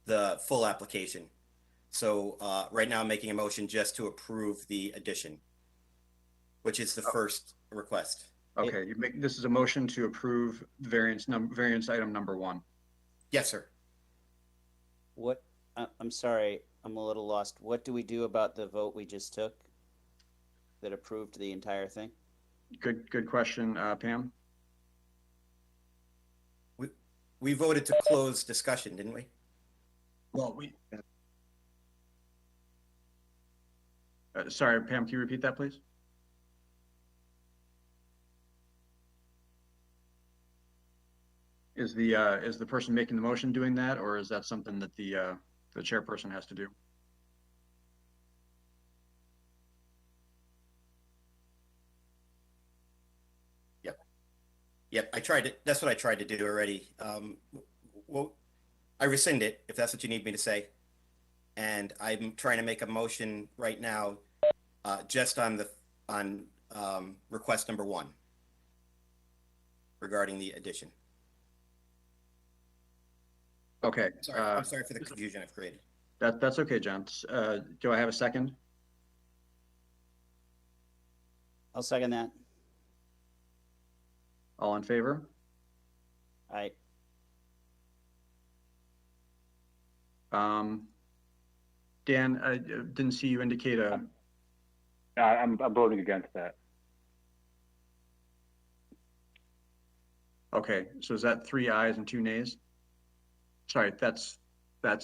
the full application. So right now I'm making a motion just to approve the addition, which is the first request. Okay, this is a motion to approve variance item number 1. Yes, sir. What, I'm sorry, I'm a little lost. What do we do about the vote we just took that approved the entire thing? Good question, Pam. We voted to close discussion, didn't we? Well, sorry, Pam, can you repeat that, please? Is the person making the motion doing that, or is that something that the chairperson has to do? Yep, I tried it. That's what I tried to do already. Well, I rescind it if that's what you need me to say. And I'm trying to make a motion right now, just on request number 1 regarding the addition. Okay. Sorry, I'm sorry for the confusion I've created. That's okay, John. Do I have a second? I'll second that. All in favor? I, Dan, I didn't see you indicate a. I'm voting against that. Okay, so is that 3 ayes and 2 nays? Sorry, is that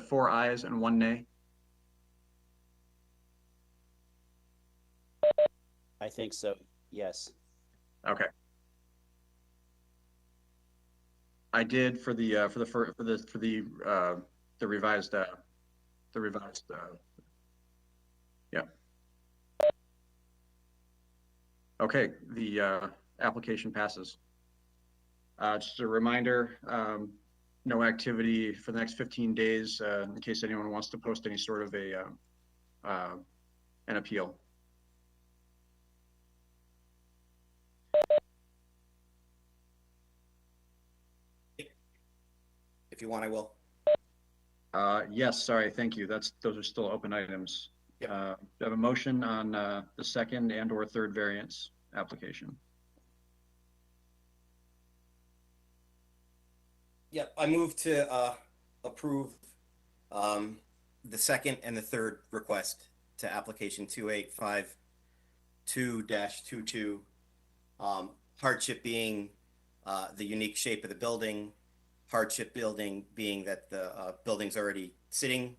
4 ayes and 1 nay? I think so, yes. Okay. I did for the revised yeah. Okay, the application passes. Just a reminder, no activity for the next 15 days in case anyone wants to post any sort of an appeal. If you want, I will. Yes, sorry, thank you. Those are still open items. Yep. Do I have a motion on the second and or third variance application? Yep, I move to approve the second and the third request to application 2852-22. Hardship being the unique shape of the building, hardship building being that the building's already sitting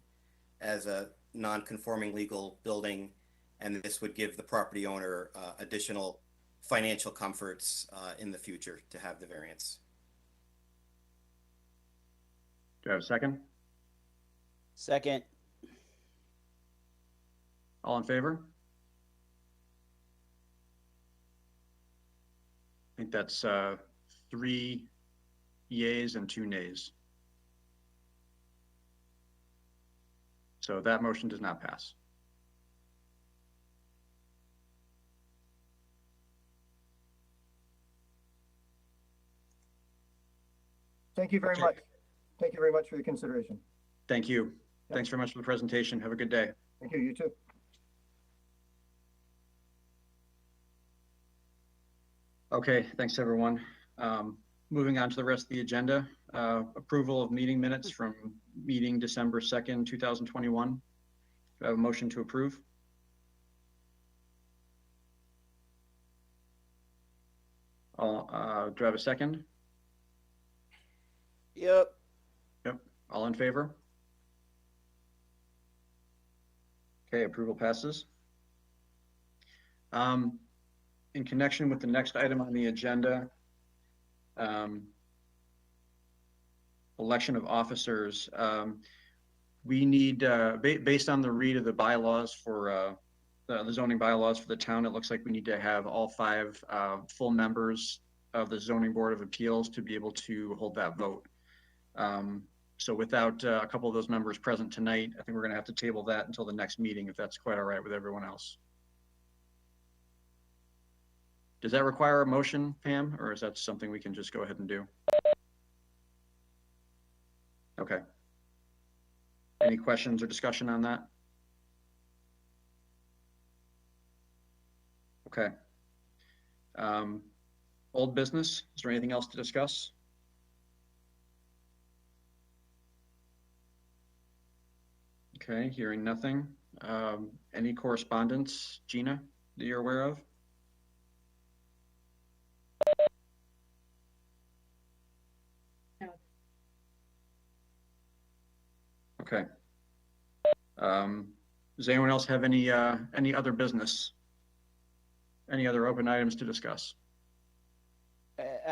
as a non-conforming legal building, and this would give the property owner additional financial comforts in the future to have the variance. Do I have a second? Second, All in favor? I think that's 3 yeas and 2 nays. So that motion does not pass. Thank you very Okay. much. Thank you very much for your consideration. Thank you. Thanks very much for the presentation. Have a good day. Thank you, you too. Okay, thanks everyone. Moving on to the rest of the agenda, approval of meeting minutes from meeting December 2nd, 2021. Do I have a motion to approve? Do I have a second? yep. Yep. All in favor? Okay, approval passes. In connection with the next item on the agenda, election of officers, we need, based on the read of the bylaws for the zoning bylaws for the town, it looks like we need to have all 5 full members of the Zoning Board of Appeals to be able to hold that vote. So without a couple of those members present tonight, I think we're going to have to table that until the next meeting, if that's quite all right with everyone else. Does that require a motion, Pam, or is that something we can just go ahead and do? Okay. Any questions or discussion on that? Okay. Old business, is there anything else to discuss? Okay, hearing nothing. Any correspondence, Gina, that you're aware of? No. Okay. Does anyone else have any other business? Any other open items to discuss?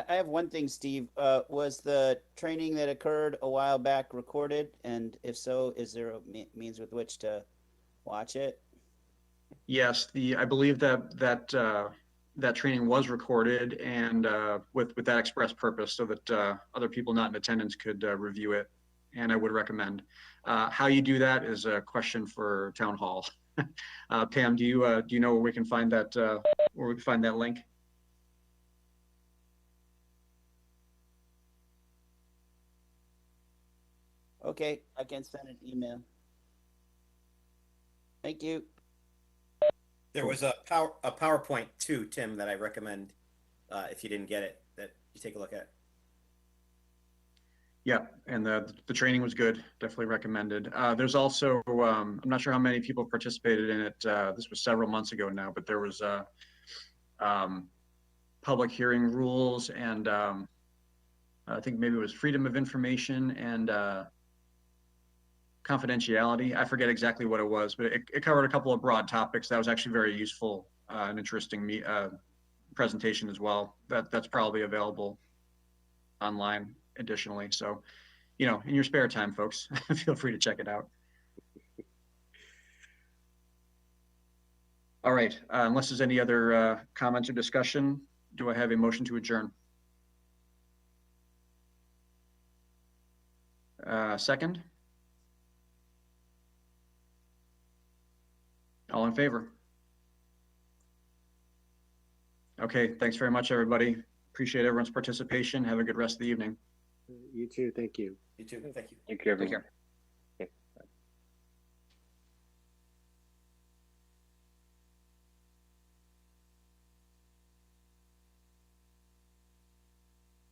I have one thing, Steve. Was the training that occurred a while back recorded? And if so, is there a means with which to watch it? Yes, I believe that training was recorded and with that express purpose so that other people not in attendance could review it. And I would recommend. How you do that is a question for town hall. Pam, do you know where we can find that link? Okay, I can send an email. Thank you. There was a PowerPoint too, Tim, that I recommend if you didn't get it, that you take a look at. Yeah, and the training was good. Definitely recommended. There's also I'm not sure how many people participated in it. This was several months ago now, but there was public hearing rules and I think maybe it was freedom of information and confidentiality. I forget exactly what it was, but it covered a couple of broad topics. That was actually very useful and interesting presentation as well. That's probably available online additionally. So, in your spare time, folks, feel free to check it out. All right, unless there's any other comments or discussion, do I have a motion to adjourn? Second? All in favor? Okay, thanks very much, everybody. Appreciate everyone's participation. Have a good rest of the evening. You too. Thank you. You too. Thank you. Thank you, everyone. Take care.